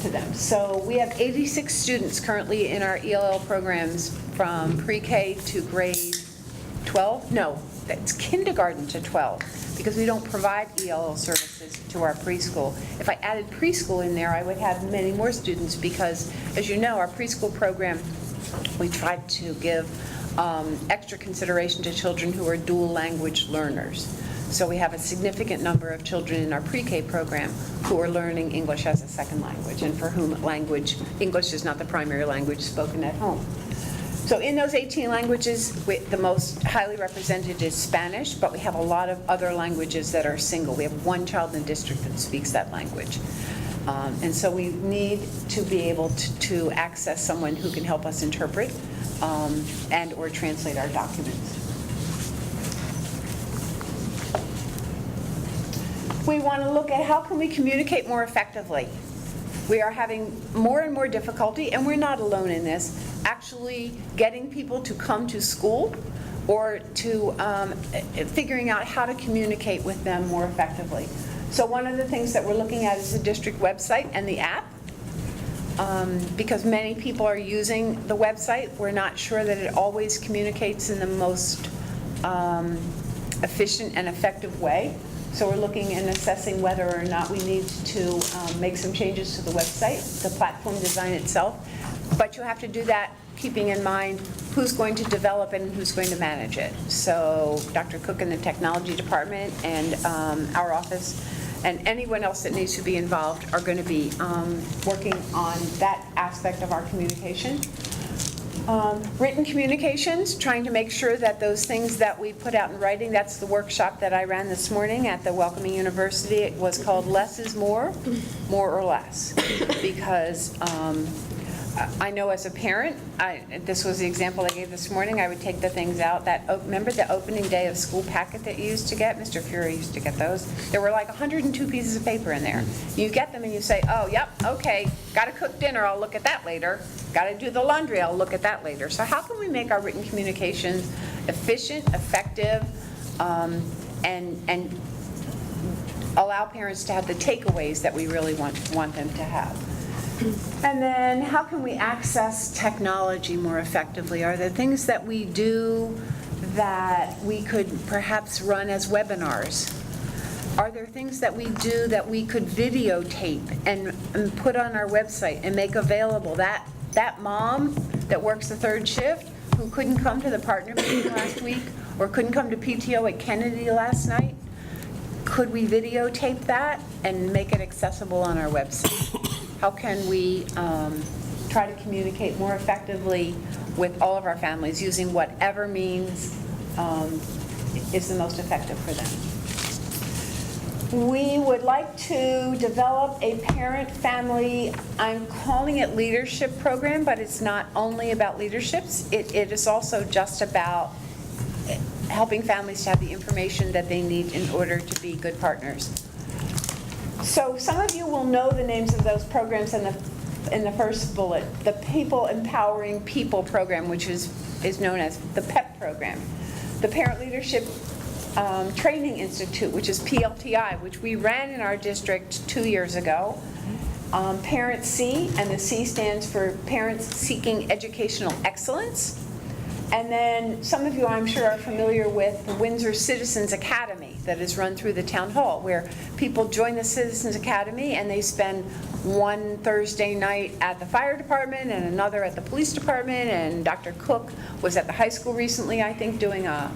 to them. So we have 86 students currently in our ELL programs from pre-K to grade 12. No, that's kindergarten to 12, because we don't provide ELL services to our preschool. If I added preschool in there, I would have many more students, because, as you know, our preschool program, we tried to give extra consideration to children who are dual language learners. So we have a significant number of children in our pre-K program who are learning English as a second language, and for whom English is not the primary language spoken at home. So in those 18 languages, the most highly represented is Spanish, but we have a lot of other languages that are single. We have one child in the district that speaks that language. And so we need to be able to access someone who can help us interpret and or translate our documents. We want to look at how can we communicate more effectively. We are having more and more difficulty, and we're not alone in this, actually getting people to come to school or to figuring out how to communicate with them more effectively. So one of the things that we're looking at is the district website and the app. Because many people are using the website, we're not sure that it always communicates in the most efficient and effective way. So we're looking and assessing whether or not we need to make some changes to the website, the platform design itself. But you have to do that keeping in mind who's going to develop it and who's going to manage it. So Dr. Cook in the technology department and our office and anyone else that needs to be involved are going to be working on that aspect of our communication. Written communications, trying to make sure that those things that we put out in writing, that's the workshop that I ran this morning at the Welcoming University. It was called Less is More, More or Less. Because I know as a parent, this was the example I gave this morning, I would take the things out that, remember the opening day of school packet that you used to get? Mr. Fury used to get those. There were like 102 pieces of paper in there. You get them and you say, oh, yep, okay, got to cook dinner, I'll look at that later. Got to do the laundry, I'll look at that later. So how can we make our written communications efficient, effective, and allow parents to have the takeaways that we really want them to have? And then how can we access technology more effectively? Are there things that we do that we could perhaps run as webinars? Are there things that we do that we could videotape and put on our website and make available? That mom that works the third shift who couldn't come to the partner meeting last week or couldn't come to PTO at Kennedy last night, could we videotape that and make it accessible on our website? How can we try to communicate more effectively with all of our families using whatever means is the most effective for them? We would like to develop a parent-family, I'm calling it leadership program, but it's not only about leaderships. It is also just about helping families to have the information that they need in order to be good partners. So some of you will know the names of those programs in the first bullet. The People Empowering People program, which is known as the PEP program. The Parent Leadership Training Institute, which is PLTI, which we ran in our district 2 years ago. Parent C, and the C stands for Parents Seeking Educational Excellence. And then some of you, I'm sure, are familiar with the Windsor Citizens Academy that is run through the town hall, where people join the Citizens Academy and they spend one Thursday night at the fire department and another at the police department, and Dr. Cook was at the high school recently, I think, doing a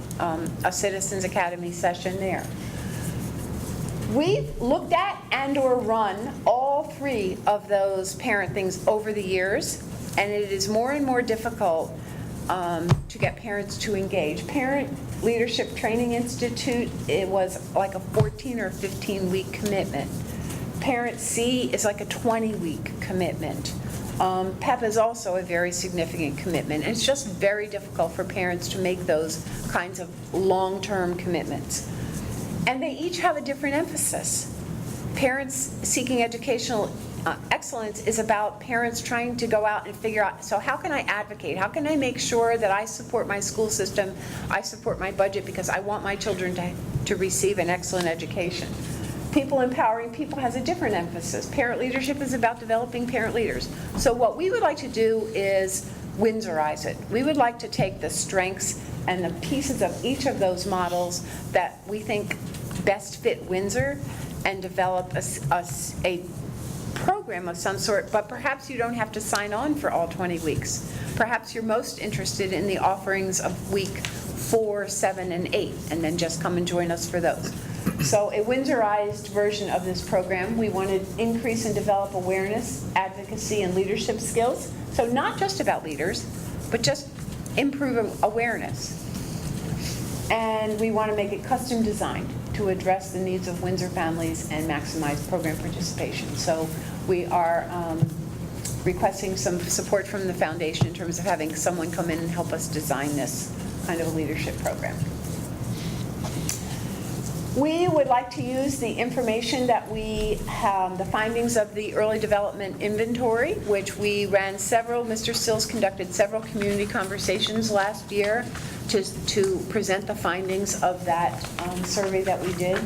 Citizens Academy session there. We've looked at and/or run all three of those parent things over the years, and it is more and more difficult to get parents to engage. Parent Leadership Training Institute, it was like a 14 or 15-week commitment. Parent C is like a 20-week commitment. PEP is also a very significant commitment. And it's just very difficult for parents to make those kinds of long-term commitments. And they each have a different emphasis. Parents Seeking Educational Excellence is about parents trying to go out and figure out, so how can I advocate? How can I make sure that I support my school system, I support my budget, because I want my children to receive an excellent education? People Empowering People has a different emphasis. Parent Leadership is about developing parent leaders. So what we would like to do is Windsorize it. We would like to take the strengths and the pieces of each of those models that we think best fit Windsor and develop a program of some sort, but perhaps you don't have to sign on for all 20 weeks. Perhaps you're most interested in the offerings of week 4, 7, and 8, and then just come and join us for those. So a Windsorized version of this program, we want to increase and develop awareness, advocacy, and leadership skills. So not just about leaders, but just improve awareness. And we want to make it custom designed to address the needs of Windsor families and maximize program participation. So we are requesting some support from the foundation in terms of having someone come in and help us design this kind of a leadership program. We would like to use the information that we have, the findings of the early development inventory, which we ran Mr. Sills conducted several community conversations last year to present the findings of that survey that we did.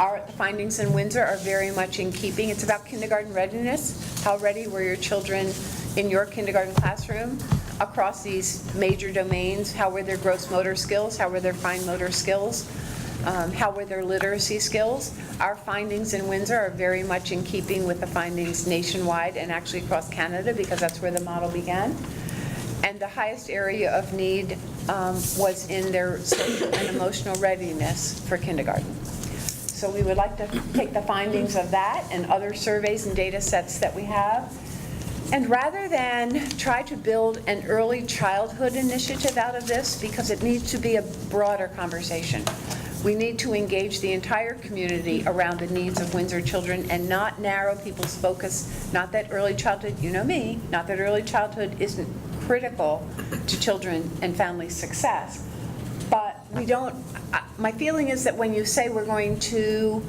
Our findings in Windsor are very much in keeping. It's about kindergarten readiness. How ready were your children in your kindergarten classroom across these major domains? How were their gross motor skills? How were their fine motor skills? How were their literacy skills? Our findings in Windsor are very much in keeping with the findings nationwide and actually across Canada, because that's where the model began. And the highest area of need was in their social and emotional readiness for kindergarten. So we would like to take the findings of that and other surveys and data sets that we have, and rather than try to build an early childhood initiative out of this, because it needs to be a broader conversation, we need to engage the entire community around the needs of Windsor children and not narrow people's focus. Not that early childhood, you know me, not that early childhood isn't critical to children and family success, but we don't, my feeling is that when you say we're going to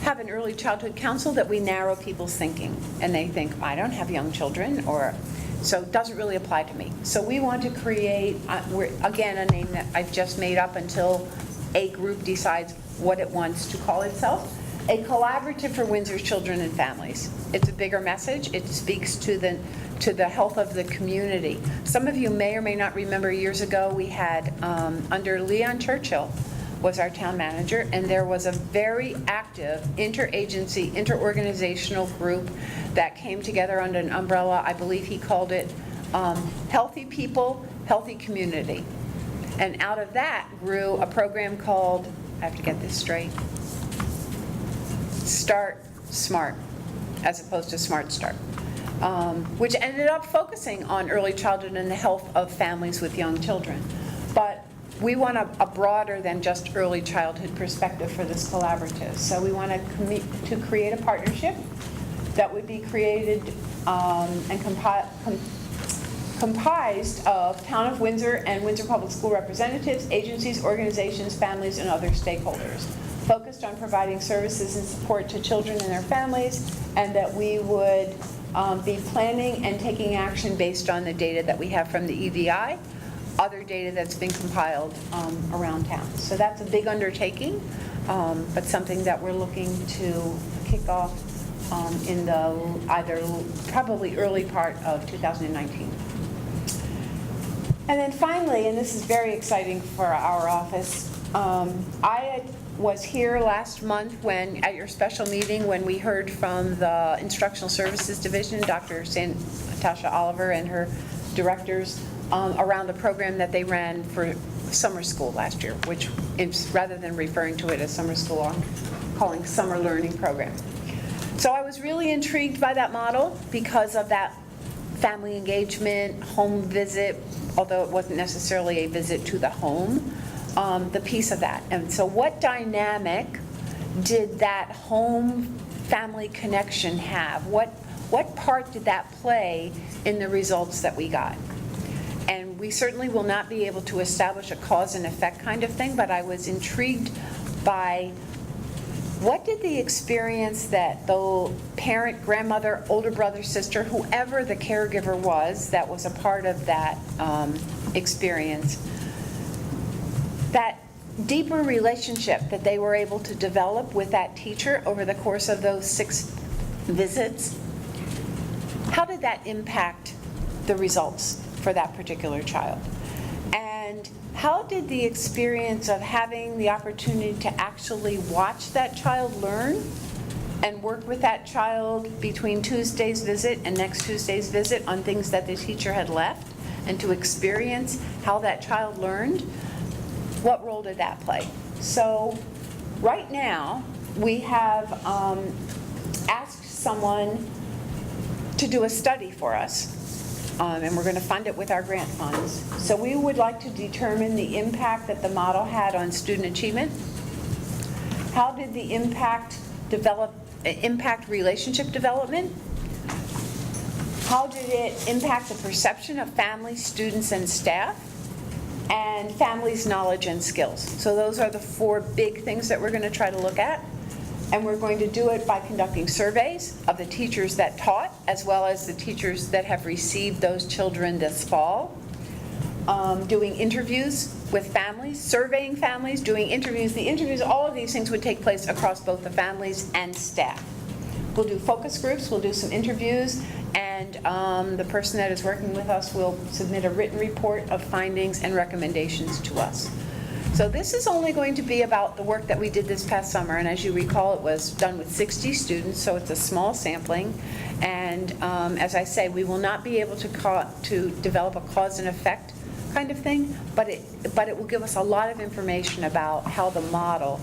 have an early childhood council, that we narrow people's thinking, and they think, I don't have young children, or so it doesn't really apply to me. So we want to create, again, a name that I've just made up until a group decides what it wants to call itself, a collaborative for Windsor's children and families. It's a bigger message. It speaks to the health of the community. Some of you may or may not remember years ago we had, under Leon Churchill was our town manager, and there was a very active interagency, interorganizational group that came together under an umbrella. I believe he called it Healthy People, Healthy Community. And out of that grew a program called, I have to get this straight, Start Smart, as opposed to Smart Start, which ended up focusing on early childhood and the health of families with young children. But we want a broader than just early childhood perspective for this collaborative. So we want to create a partnership that would be created and comprised of Town of Windsor and Windsor Public School representatives, agencies, organizations, families, and other stakeholders, focused on providing services and support to children and their families, and that we would be planning and taking action based on the data that we have from the EVI, other data that's been compiled around town. So that's a big undertaking, but something that we're looking to kick off in the probably early part of 2019. And then finally, and this is very exciting for our office, I was here last month when, at your special meeting, when we heard from the Instructional Services Division, Dr. Natasha Oliver and her directors, around the program that they ran for summer school last year, which is, rather than referring to it as summer school, I'm calling summer learning program. So I was really intrigued by that model because of that family engagement, home visit, although it wasn't necessarily a visit to the home, the piece of that. And so what dynamic did that home family connection have? What part did that play in the results that we got? And we certainly will not be able to establish a cause and effect kind of thing, but I was intrigued by what did the experience that the parent, grandmother, older brother, sister, whoever the caregiver was that was a part of that experience, that deeper relationship that they were able to develop with that teacher over the course of those 6 visits, how did that impact the results for that particular child? And how did the experience of having the opportunity to actually watch that child learn and work with that child between Tuesday's visit and next Tuesday's visit on things that the teacher had left, and to experience how that child learned, what role did that play? So right now, we have asked someone to do a study for us. And we're going to fund it with our grant funds. So we would like to determine the impact that the model had on student achievement. How did the impact relationship development? How did it impact the perception of families, students, and staff? And families' knowledge and skills. So those are the 4 big things that we're going to try to look at. And we're going to do it by conducting surveys of the teachers that taught, as well as the teachers that have received those children this fall. Doing interviews with families, surveying families, doing interviews. The interviews, all of these things would take place across both the families and staff. We'll do focus groups, we'll do some interviews, and the person that is working with us will submit a written report of findings and recommendations to us. So this is only going to be about the work that we did this past summer, and as you recall, it was done with 60 students, so it's a small sampling. And as I say, we will not be able to develop a cause and effect kind of thing, but it will give us a lot of information about how the model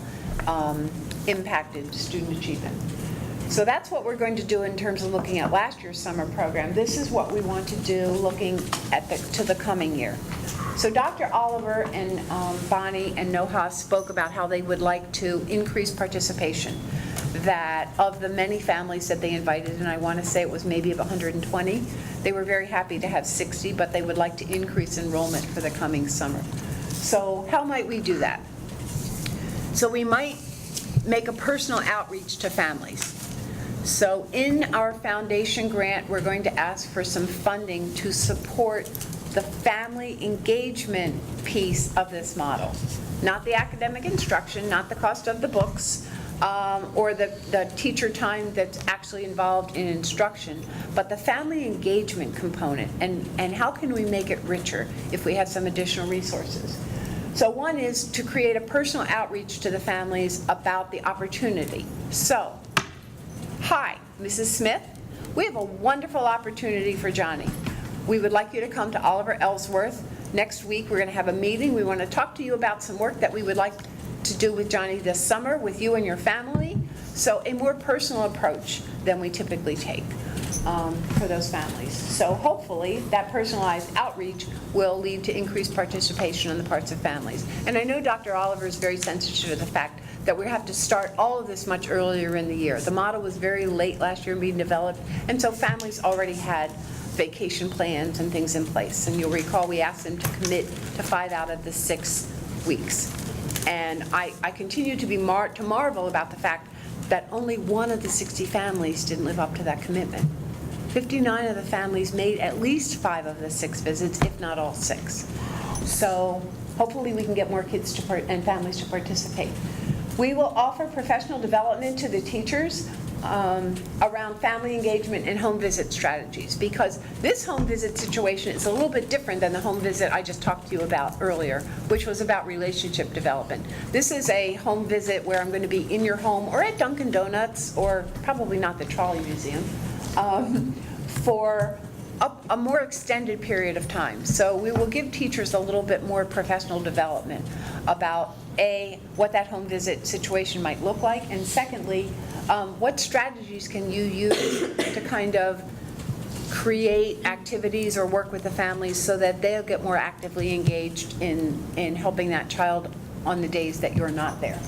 impacted student achievement. So that's what we're going to do in terms of looking at last year's summer program. This is what we want to do looking at to the coming year. So Dr. Oliver and Bonnie and Noha spoke about how they would like to increase participation. That of the many families that they invited, and I want to say it was maybe of 120, they were very happy to have 60, but they would like to increase enrollment for the coming summer. So how might we do that? So we might make a personal outreach to families. So in our foundation grant, we're going to ask for some funding to support the family engagement piece of this model. Not the academic instruction, not the cost of the books, or the teacher time that's actually involved in instruction, but the family engagement component, and how can we make it richer if we have some additional resources. So one is to create a personal outreach to the families about the opportunity. So, hi, Mrs. Smith, we have a wonderful opportunity for Johnny. We would like you to come to Oliver Ellsworth. Next week, we're going to have a meeting. We want to talk to you about some work that we would like to do with Johnny this summer with you and your family. So a more personal approach than we typically take for those families. So hopefully that personalized outreach will lead to increased participation on the parts of families. And I know Dr. Oliver is very sensitive to the fact that we have to start all of this much earlier in the year. The model was very late last year being developed, and so families already had vacation plans and things in place. And you'll recall we asked them to commit to 5 out of the 6 weeks. And I continue to marvel about the fact that only 1 of the 60 families didn't live up to that commitment. 59 of the families made at least 5 of the 6 visits, if not all 6. So hopefully we can get more kids and families to participate. We will offer professional development to the teachers around family engagement and home visit strategies, because this home visit situation is a little bit different than the home visit I just talked to you about earlier, which was about relationship development. This is a home visit where I'm going to be in your home or at Dunkin' Donuts, or probably not the Trolley Museum, for a more extended period of time. So we will give teachers a little bit more professional development about, A, what that home visit situation might look like, and secondly, what strategies can you use to kind of create activities or work with the families so that they'll get more actively engaged in helping that child on the days that you're not there.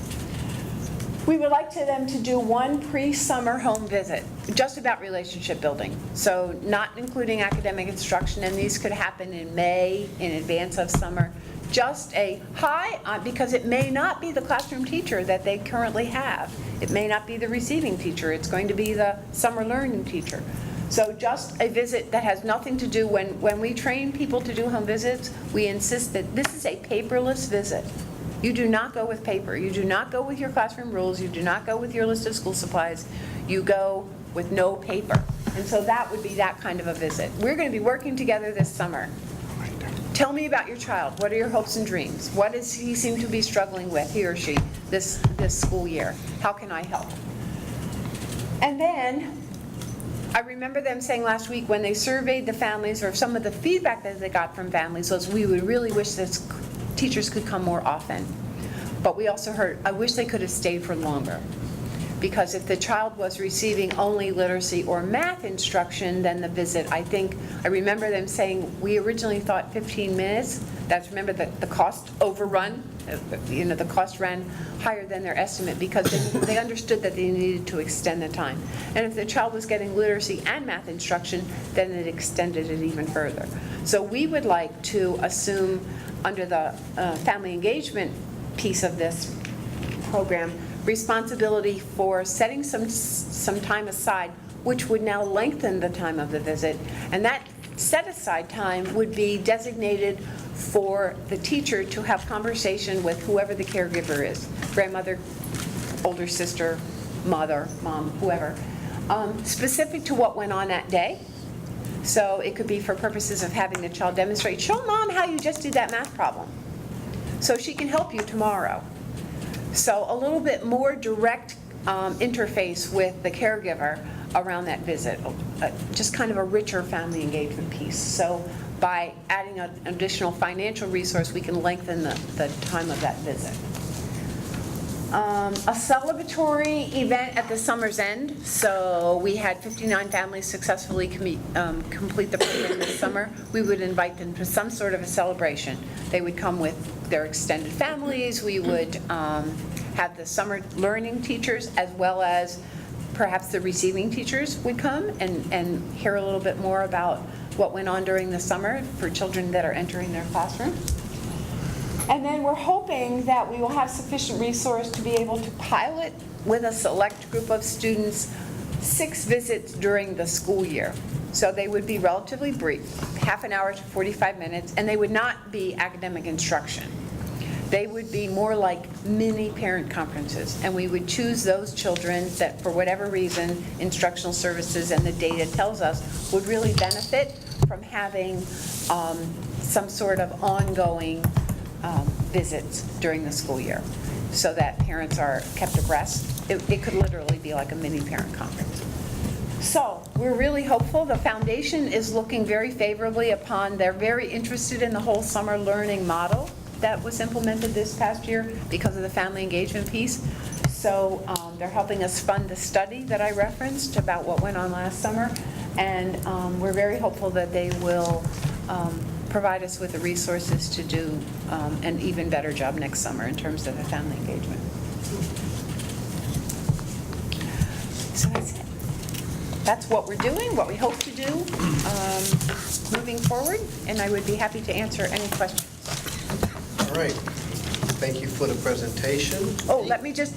We would like them to do one pre-summer home visit, just about relationship building. So not including academic instruction, and these could happen in May, in advance of summer. Just a hi, because it may not be the classroom teacher that they currently have. It may not be the receiving teacher. It's going to be the summer learning teacher. So just a visit that has nothing to do, when we train people to do home visits, we insist that this is a paperless visit. You do not go with paper. You do not go with your classroom rules. You do not go with your list of school supplies. You go with no paper. And so that would be that kind of a visit. We're going to be working together this summer. Tell me about your child. What are your hopes and dreams? What does he seem to be struggling with, he or she, this school year? How can I help? And then, I remember them saying last week when they surveyed the families, or some of the feedback that they got from families was, we would really wish that teachers could come more often. But we also heard, I wish they could have stayed for longer. Because if the child was receiving only literacy or math instruction, then the visit, I remember them saying, we originally thought 15 minutes. That's, remember, the cost overrun, the cost ran higher than their estimate because they understood that they needed to extend the time. And if the child was getting literacy and math instruction, then it extended it even further. So we would like to assume, under the family engagement piece of this program, responsibility for setting some time aside, which would now lengthen the time of the visit. And that set-aside time would be designated for the teacher to have conversation with whoever the caregiver is, grandmother, older sister, mother, mom, whoever, specific to what went on that day. So it could be for purposes of having the child demonstrate, show mom how you just did that math problem, so she can help you tomorrow. So a little bit more direct interface with the caregiver around that visit, just kind of a richer family engagement piece. So by adding an additional financial resource, we can lengthen the time of that visit. A celebratory event at the summer's end. So we had 59 families successfully complete the program this summer. We would invite them to some sort of a celebration. They would come with their extended families. We would have the summer learning teachers, as well as perhaps the receiving teachers would come and hear a little bit more about what went on during the summer for children that are entering their classroom. And then we're hoping that we will have sufficient resource to be able to pilot with a select group of students 6 visits during the school year. So they would be relatively brief, half an hour to 45 minutes, and they would not be academic instruction. They would be more like mini parent conferences, and we would choose those children that, for whatever reason, instructional services and the data tells us would really benefit from having some sort of ongoing visits during the school year, so that parents are kept abreast. It could literally be like a mini parent conference. So we're really hopeful. The foundation is looking very favorably upon, they're very interested in the whole summer learning model that was implemented this past year because of the family engagement piece. So they're helping us fund the study that I referenced about what went on last summer, and we're very hopeful that they will provide us with the resources to do an even better job next summer in terms of the family engagement. So that's it. That's what we're doing, what we hope to do moving forward, and I would be happy to answer any questions. All right. Thank you for the presentation. Oh, let me just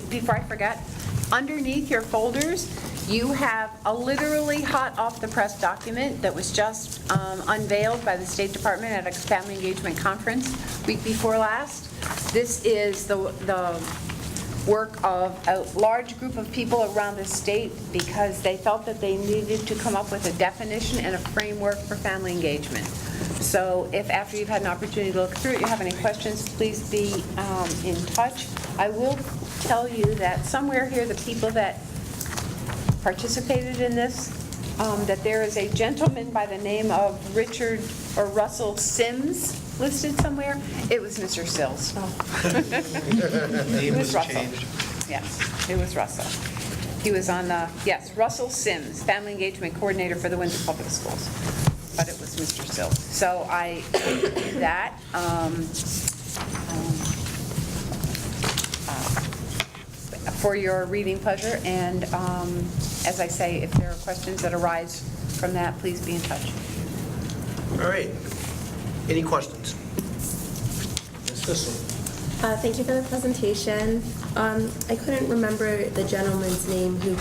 before I forget, underneath your folders, you have a literally hot off the press document that was just unveiled by the State Department at a family engagement conference week before last. This is the work of a large group of people around the state because they felt that they needed to come up with a definition and a framework for family engagement. So if after you've had an opportunity to look through it, you have any questions, please be in touch. I will tell you that somewhere here, the people that participated in this, that there is a gentleman by the name of Richard or Russell Sims listed somewhere. It was Mr. Sills. Name was Russell. changed. Yes, it was Russell. He was on the, yes, Russell Sims, Family Engagement Coordinator for the Windsor Public Schools. But it was Mr. Sills. So I did that. For your reading pleasure, and as I say, if there are questions that arise from that, please be in touch. All right. Any questions? Ms. Bissell? Thank you for the presentation. I couldn't remember the gentleman's name who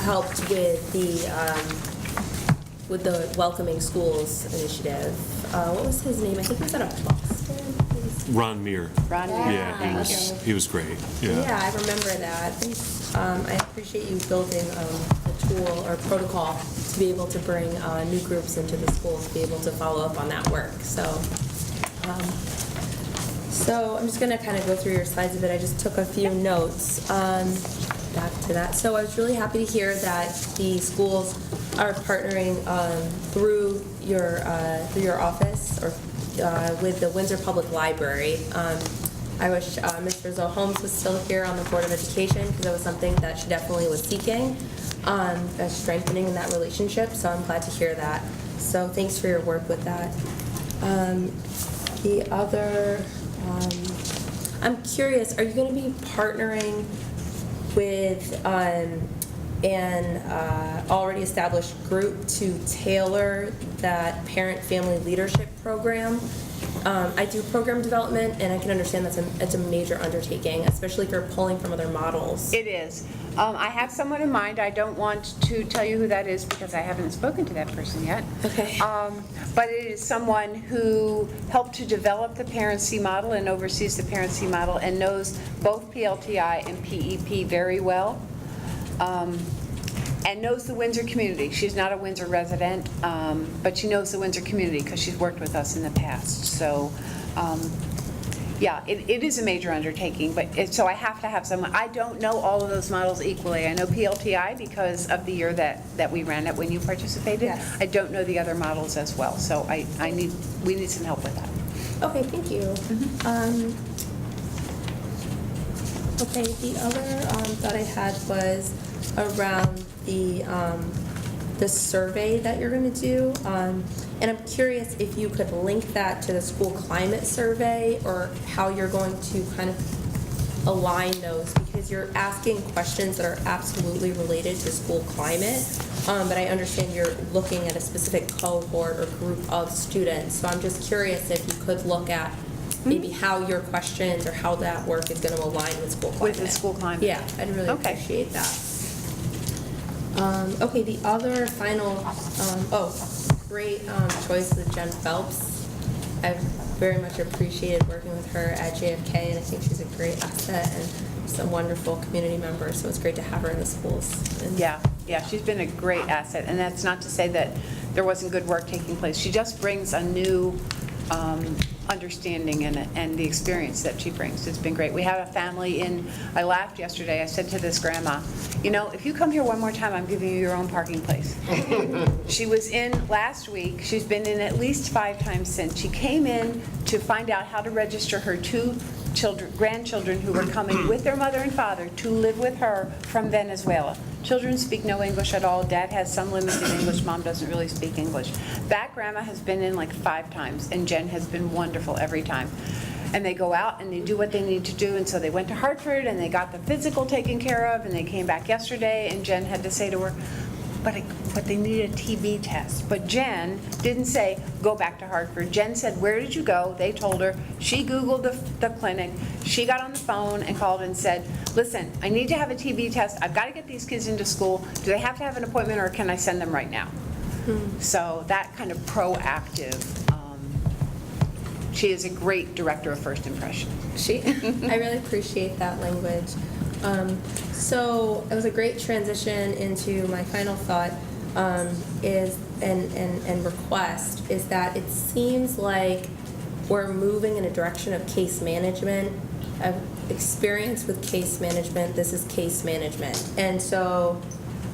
helped with the Welcoming Schools initiative. What was his name? I think he was out of Boston. Ron Meir. Ron? Yeah, he was great, yeah. Yeah, I remember that. I appreciate you building a tool or protocol to be able to bring new groups into the schools, to be able to follow up on that work. So I'm just going to kind of go through your slides of it. I just took a few notes back to that. So I was really happy to hear that the schools are partnering through your office or with the Windsor Public Library. I wish Ms. Rizzo Holmes was still here on the Board of Education because that was something that she definitely was seeking, strengthening that relationship, so I'm glad to hear that. So thanks for your work with that. The other, I'm curious, are you going to be partnering with an already established group to tailor that parent-family leadership program? I do program development, and I can understand it's a major undertaking, especially if you're pulling from other models. It is. I have someone in mind. I don't want to tell you who that is because I haven't spoken to that person yet. Okay. But it is someone who helped to develop the Parent C model and oversees the Parent C model and knows both PLTI and PEP very well. And knows the Windsor community. She's not a Windsor resident, but she knows the Windsor community because she's worked with us in the past. So, yeah, it is a major undertaking, but so I have to have someone. I don't know all of those models equally. I know PLTI because of the year that we ran it when you participated. Yes. I don't know the other models as well, so we need some help with that. Okay, thank you. Okay, the other thought I had was around the survey that you're going to do, and I'm curious if you could link that to the school climate survey or how you're going to kind of align those, because you're asking questions that are absolutely related to school climate, but I understand you're looking at a specific cohort or group of students, so I'm just curious if you could look at maybe how your questions or how that work is going to align with school climate. With the school climate. Yeah, I'd really appreciate that. Okay, the other final, great choice with Jen Phelps. I've very much appreciated working with her at JFK, and I think she's a great asset and just a wonderful community member, so it's great to have her in the schools. And Yeah, she's been a great asset, and that's not to say that there wasn't good work taking place. She just brings a new understanding and the experience that she brings. It's been great. We have a family I laughed yesterday, I said to this grandma, if you come here one more time, I'm giving you your own parking place. She was in last week. She's been in at least 5 times since. She came in to find out how to register her 2 grandchildren who were coming with their mother and father to live with her from Venezuela. Children speak no English at all. Dad has some limited English. Mom doesn't really speak English. That grandma has been in like 5 times, and Jen has been wonderful every time. And they go out and they do what they need to do, and so they went to Hartford and they got the physical taken care of, and they came back yesterday, and Jen had to say to her, but they need a TB test. But Jen didn't say, go back to Hartford. Jen said, where did you go? They told her. She Googled the clinic. She got on the phone and called and said, listen, I need to have a TB test. I've got to get these kids into school. Do they have to have an appointment, or can I send them right now? So that kind of proactive, She is a great director of first impression. I really appreciate that language. So it was a great transition into my final thought and request is that it seems like we're moving in a direction of case management. I've experience with case management. This is case management. And so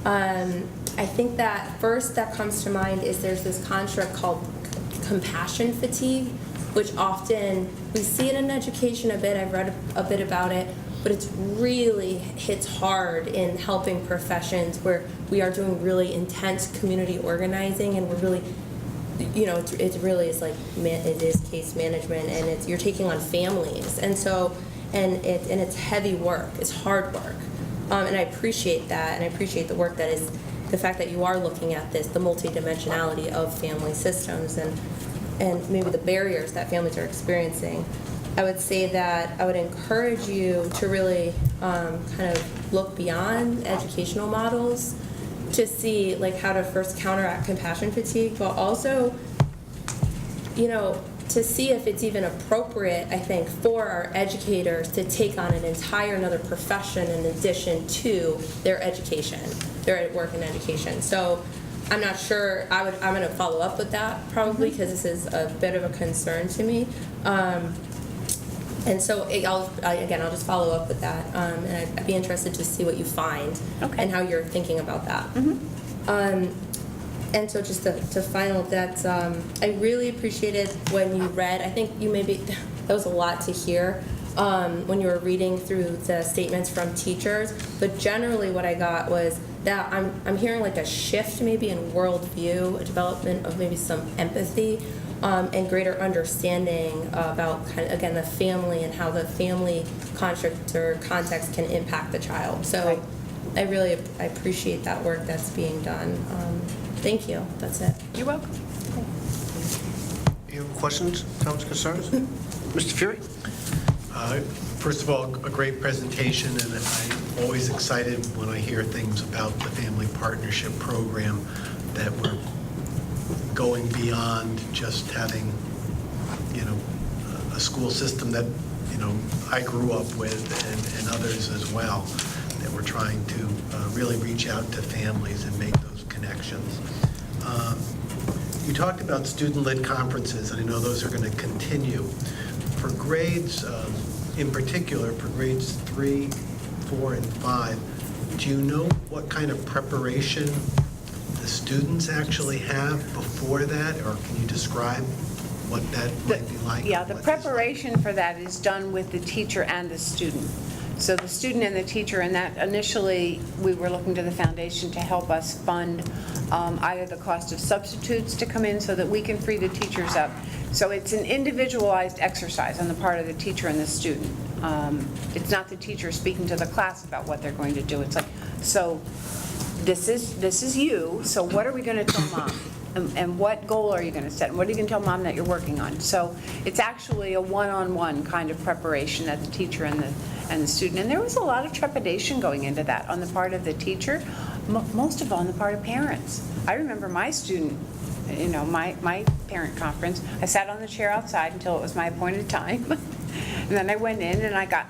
I think that first that comes to mind is there's this construct called compassion fatigue, which often we see it in education a bit. I've read a bit about it, but it's really hits hard in helping professions where we are doing really intense community organizing, and we're really, it really is like it is case management, and you're taking on families, and so it's heavy work, it's hard work, and I appreciate that, and I appreciate the work that is the fact that you are looking at this, the multidimensionality of family systems and maybe the barriers that families are experiencing. I would say that I would encourage you to really kind of look beyond educational models to see like how to first counteract compassion fatigue, but also, to see if it's even appropriate, I think, for our educators to take on an entire another profession in addition to their education, their work in education. So I'm not sure, I'm going to follow up with that probably because this is a bit of a concern to me. And so I'll just follow up with that, and I'd be interested to see what you find and how you're thinking about that. And so just to final that, I really appreciated when you read, I think that was a lot to hear when you were reading through the statements from teachers, but generally what I got was that I'm hearing like a shift maybe in worldview, a development of maybe some empathy, and greater understanding about kind of, again, the family and how the family construct or context can impact the child. So I appreciate that work that's being done. Thank you. That's it. You're welcome. You have questions, comments, concerns? Mr. Fury? First of all, a great presentation, and I'm always excited when I hear things about the Family Partnership Program, that we're going beyond just having, a school system that, I grew up with and others as well, that we're trying to really reach out to families and make those connections. You talked about student-led conferences, and I know those are going to continue. For grades, in particular, for grades 3, 4, and 5, do you know what kind of preparation the students actually have before that, or can you describe what that might be like? Yeah, the preparation for that is done with the teacher and the student. So the student and the teacher, and that initially we were looking to the foundation to help us fund either the cost of substitutes to come in so that we can free the teachers up. So it's an individualized exercise on the part of the teacher and the student. It's not the teacher speaking to the class about what they're going to do. It's like, so this is you, so what are we going to tell mom? And what goal are you going to set? And what are you going to tell mom that you're working on? So it's actually a one-on-one kind of preparation that the teacher and the student. And there was a lot of trepidation going into that on the part of the teacher, most of all on the part of parents. I remember my student, my parent conference, I sat on the chair outside until it was my appointed time. And then I went in and I got,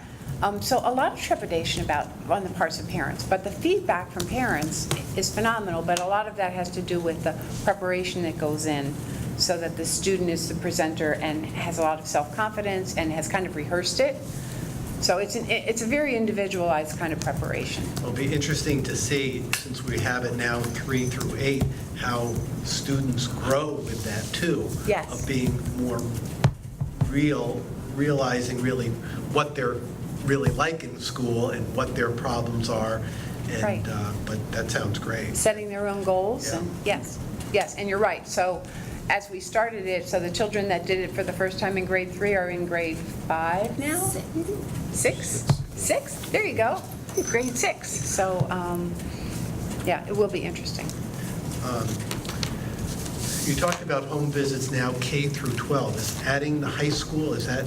so a lot of trepidation on the parts of parents, but the feedback from parents is phenomenal, but a lot of that has to do with the preparation that goes in so that the student is the presenter and has a lot of self-confidence and has kind of rehearsed it. So it's a very individualized kind of preparation. It'll be interesting to see, since we have it now in 3 through 8, how students grow with that too. Yes. Of being more realizing really what they're really like in school and what their problems are. And, Right. But that sounds great. Setting their own goals, Yeah. and yes, and you're right. So as we started it, so the children that did it for the first time in grade 3 are in grade 5 now? 6? 6? There you go. Grade 6. So, yeah, it will be interesting. You talked about home visits now K through 12. Is adding the high school, is that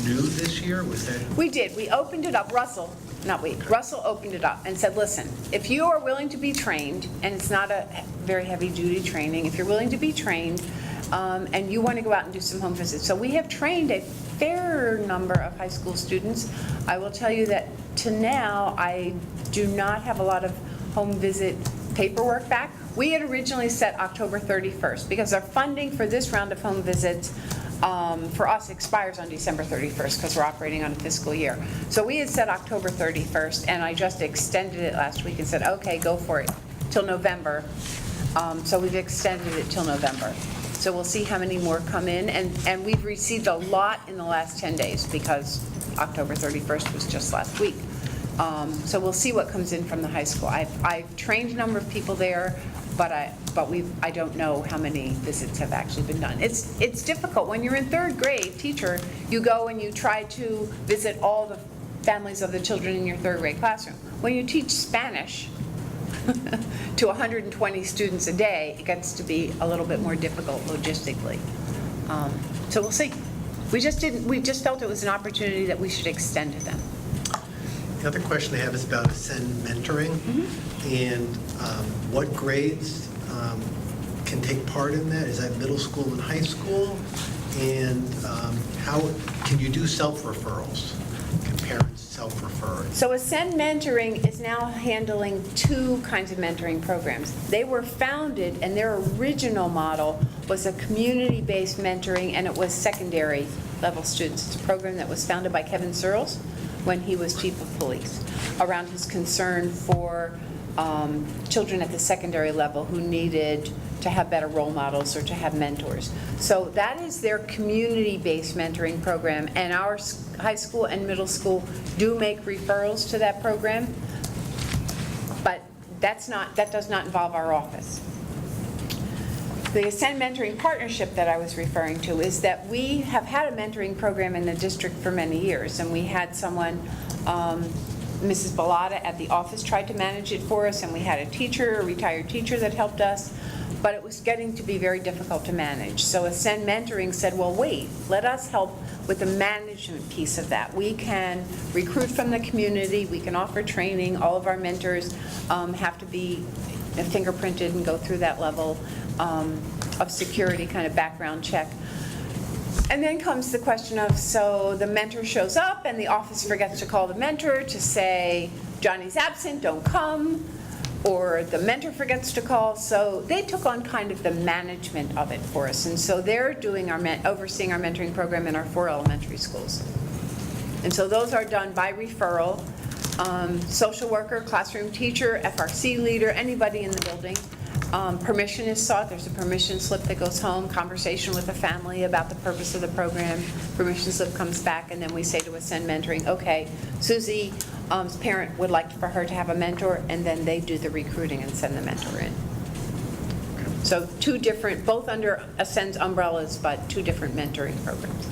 new this year? Was that? We did. We opened it up. Russell opened it up and said, listen, if you are willing to be trained, and it's not a very heavy-duty training, if you're willing to be trained, and you want to go out and do some home visits. So we have trained a fair number of high school students. I will tell you that to now, I do not have a lot of home visit paperwork back. We had originally set October 31st because our funding for this round of home visits for us expires on December 31st because we're operating on a fiscal year. So we had set October 31st, and I just extended it last week and said, okay, go for it, till November. So we've extended it till November. So we'll see how many more come in, and we've received a lot in the last 10 days because October 31st was just last week. So we'll see what comes in from the high school. I've trained a number of people there, but I don't know how many visits have actually been done. It's difficult. When you're in third grade, teacher, you go and you try to visit all the families of the children in your third grade classroom. When you teach Spanish to 120 students a day, it gets to be a little bit more difficult logistically. So we'll see. We just felt it was an opportunity that we should extend to them. The other question I have is about Ascend mentoring, and what grades can take part in that? Is that middle school and high school? And how can you do self-referrals? Can parents self-refer? So Ascend Mentoring is now handling two kinds of mentoring programs. They were founded, and their original model was a community-based mentoring, and it was secondary level students. It's a program that was founded by Kevin Searles when he was chief of police, around his concern for children at the secondary level who needed to have better role models or to have mentors. So that is their community-based mentoring program, and our high school and middle school do make referrals to that program, but that does not involve our office. The Ascend Mentoring Partnership that I was referring to is that we have had a mentoring program in the district for many years, and we had someone, Mrs. Bellata at the office tried to manage it for us, and we had a retired teacher that helped us, but it was getting to be very difficult to manage. So Ascend Mentoring said, well, wait, let us help with the management piece of that. We can recruit from the community, we can offer training, all of our mentors have to be fingerprinted and go through that level of security, kind of background check. And then comes the question of, so the mentor shows up and the office forgets to call the mentor to say, Johnny's absent, don't come, or the mentor forgets to call. So they took on kind of the management of it for us. And so they're doing overseeing our mentoring program in our 4 elementary schools. And so those are done by referral. Social worker, classroom teacher, FRC leader, anybody in the building. Permission is sought. There's a permission slip that goes home, conversation with the family about the purpose of the program. Permission slip comes back, and then we say to Ascend Mentoring, okay, Susie's parent would like for her to have a mentor, and then they do the recruiting and send the mentor in. So 2 different, both under Ascend's umbrellas, but 2 different mentoring programs.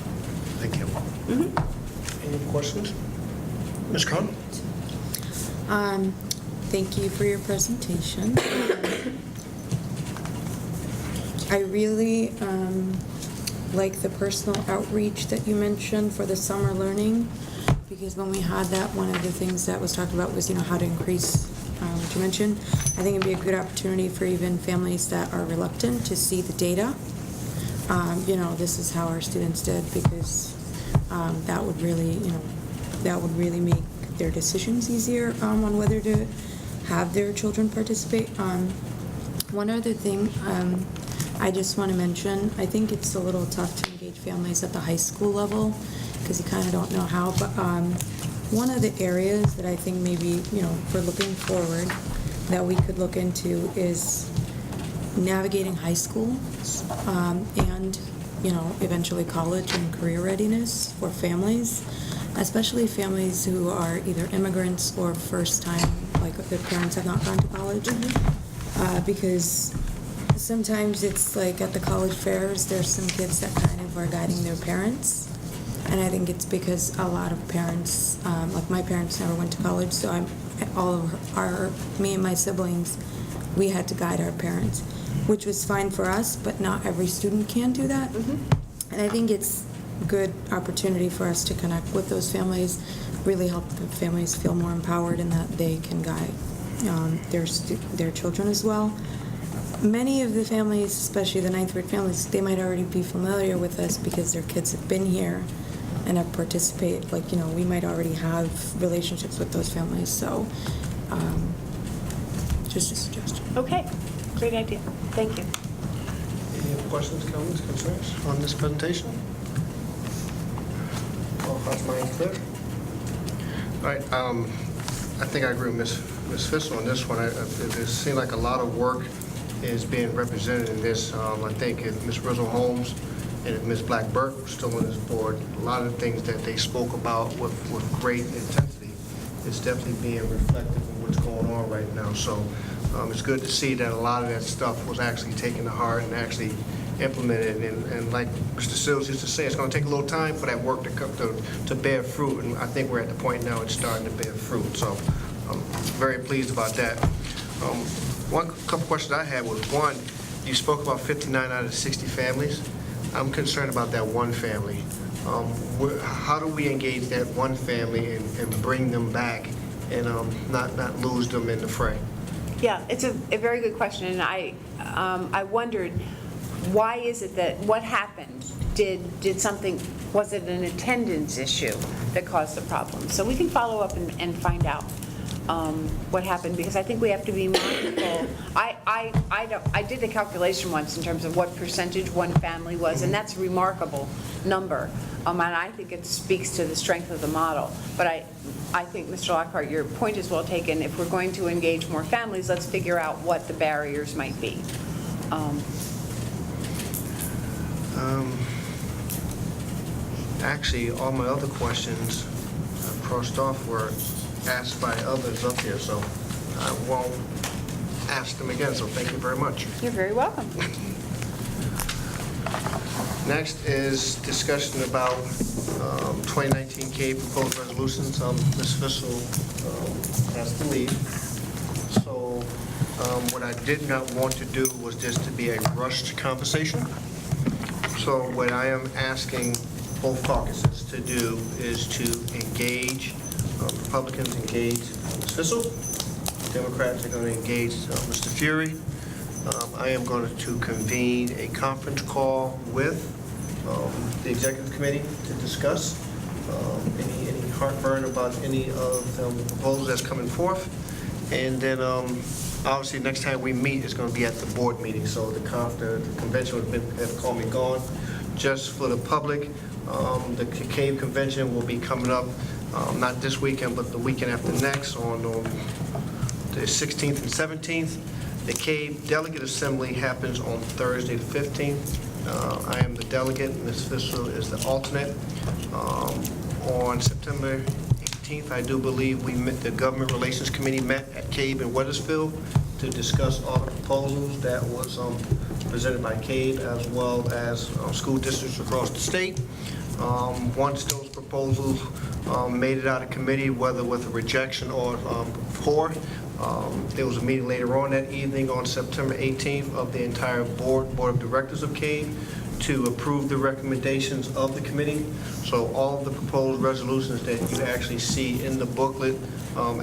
Thank you. Any questions? Ms. Cron? Thank you for your presentation. I really like the personal outreach that you mentioned for the summer learning, because when we had that, one of the things that was talked about was, how to increase what you mentioned. I think it'd be a good opportunity for even families that are reluctant to see the data. This is how our students did, because that would really make their decisions easier on whether to have their children participate. One other thing I just want to mention, I think it's a little tough to engage families at the high school level because you kind of don't know how, but one of the areas that I think maybe, for looking forward that we could look into is navigating high school and, eventually college and career readiness for families, especially families who are either immigrants or first time, like their parents have not gone to college. Because sometimes it's like at the college fairs, there's some kids that kind of are guiding their parents. And I think it's because a lot of parents, like my parents never went to college, so me and my siblings, we had to guide our parents, which was fine for us, but not every student can do that. And I think it's a good opportunity for us to connect with those families, really help the families feel more empowered and that they can guide their children as well. many of the families, especially the ninth grade families, they might already be familiar with us because their kids have been here and have participated, like, we might already have relationships with those families, so, just a suggestion. Okay, great idea. Thank you. Any other questions, comments, concerns on this presentation? All hearts, minds clear? All right, I think I agree with Ms. Fissel on this one. It seemed like a lot of work is being represented in this. I think if Ms. Rizzle Holmes and if Ms. Black Burke were still on this board, a lot of the things that they spoke about with great intensity is definitely being reflective of what's going on right now. So it's good to see that a lot of that stuff was actually taken to heart and actually implemented. And like Mr. Sills used to say, it's going to take a little time for that work to come to bear fruit. And I think we're at the point now it's starting to bear fruit. So I'm very pleased about that. One couple questions I had was, one, you spoke about 59 out of 60 families. I'm concerned about that one family. How do we engage that one family and bring them back and not lose them in the fray? Yeah, it's a very good question, and I wondered, why is it that, what happened? Did something, was it an attendance issue that caused the problem? So we can follow up and find out what happened, because I think we have to be mindful. I did the calculation once in terms of what percentage one family was, and that's a remarkable number. And I think it speaks to the strength of the model. But I think, Mr. Lockhart, your point is well taken. If we're going to engage more families, let's figure out what the barriers might be. Actually, all my other questions crossed off were asked by others up here, so I won't ask them again, so thank you very much. You're very welcome. Next is discussion about 2019 K proposed resolutions. Ms. Fissel has to leave. So what I did not want to do was just to be a rushed conversation. So what I am asking both caucuses to do is to engage, Republicans engage Ms. Fissel, Democrats are going to engage Mr. Fury. I am going to convene a conference call with the executive committee to discuss any heartburn about any of the proposals that's coming forth. And then obviously next time we meet is going to be at the board meeting. So the convention has called me gone. Just for the public, the CAVE convention will be coming up not this weekend, but the weekend after next on the 16th and 17th. The CAVE Delegate Assembly happens on Thursday the 15th. I am the delegate, Ms. Fissel is the alternate. On September 18th, I do believe the Government Relations Committee met at CAVE in Wethersfield to discuss all the proposals that was presented by CAVE as well as school districts across the state. Once those proposals made it out of committee, whether with a rejection or for, there was a meeting later on that evening on September 18th of the entire board of directors of CAVE to approve the recommendations of the committee. So all of the proposed resolutions that you actually see in the booklet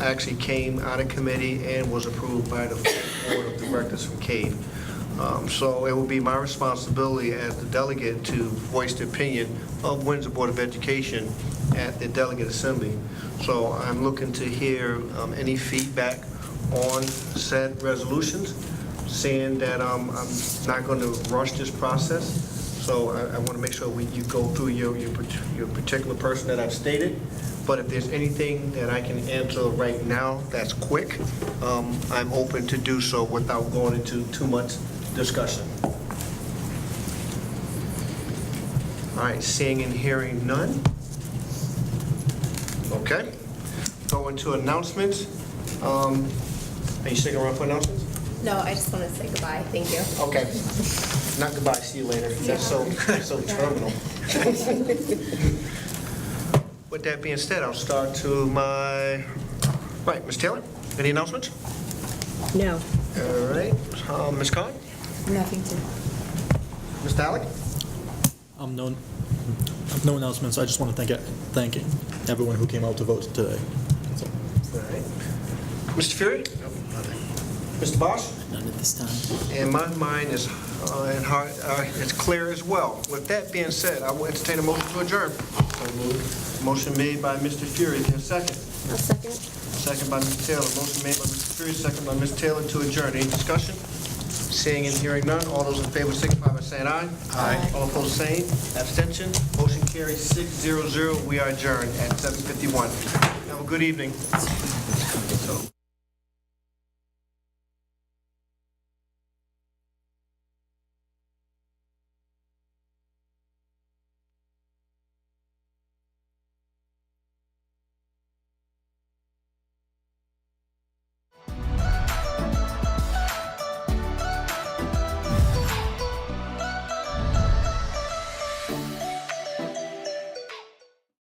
actually came out of committee and was approved by the board of directors from CAVE. So it will be my responsibility as the delegate to voice the opinion of Windsor Board of Education at the Delegate Assembly. So I'm looking to hear any feedback on said resolutions, saying that I'm not going to rush this process. So I want to make sure you go through your particular person that I've stated. But if there's anything that I can answer right now that's quick, I'm open to do so without going into too much discussion. All right, seeing and hearing none. Okay. Go into announcements. Are you sticking around for announcements? No, I just want to say goodbye. Thank you. Okay. Not goodbye, see you later. That's so terminal. With that being said, I'll start to my right. Ms. Taylor, any announcements? No. All right. Ms. Khan? Nothing to. Mr. Alec? No announcements. I just want to thank everyone who came out to vote today. That's all. All right. Mr. Fury? Mr. Bosch? None at this time. And my mind is, and heart, it's clear as well. With that being said, I will entertain a motion to adjourn. Motion made by Mr. Fury, is there a second? A second. Second by Mr. Taylor. Motion made by Mr. Fury, second by Ms. Taylor to adjourn. Any discussion? Seeing and hearing none, all those in favor signify by saying aye. Aye. All opposed, same. Abstention? Motion carries 6-0-0. We are adjourned at 7:51. Have a good evening.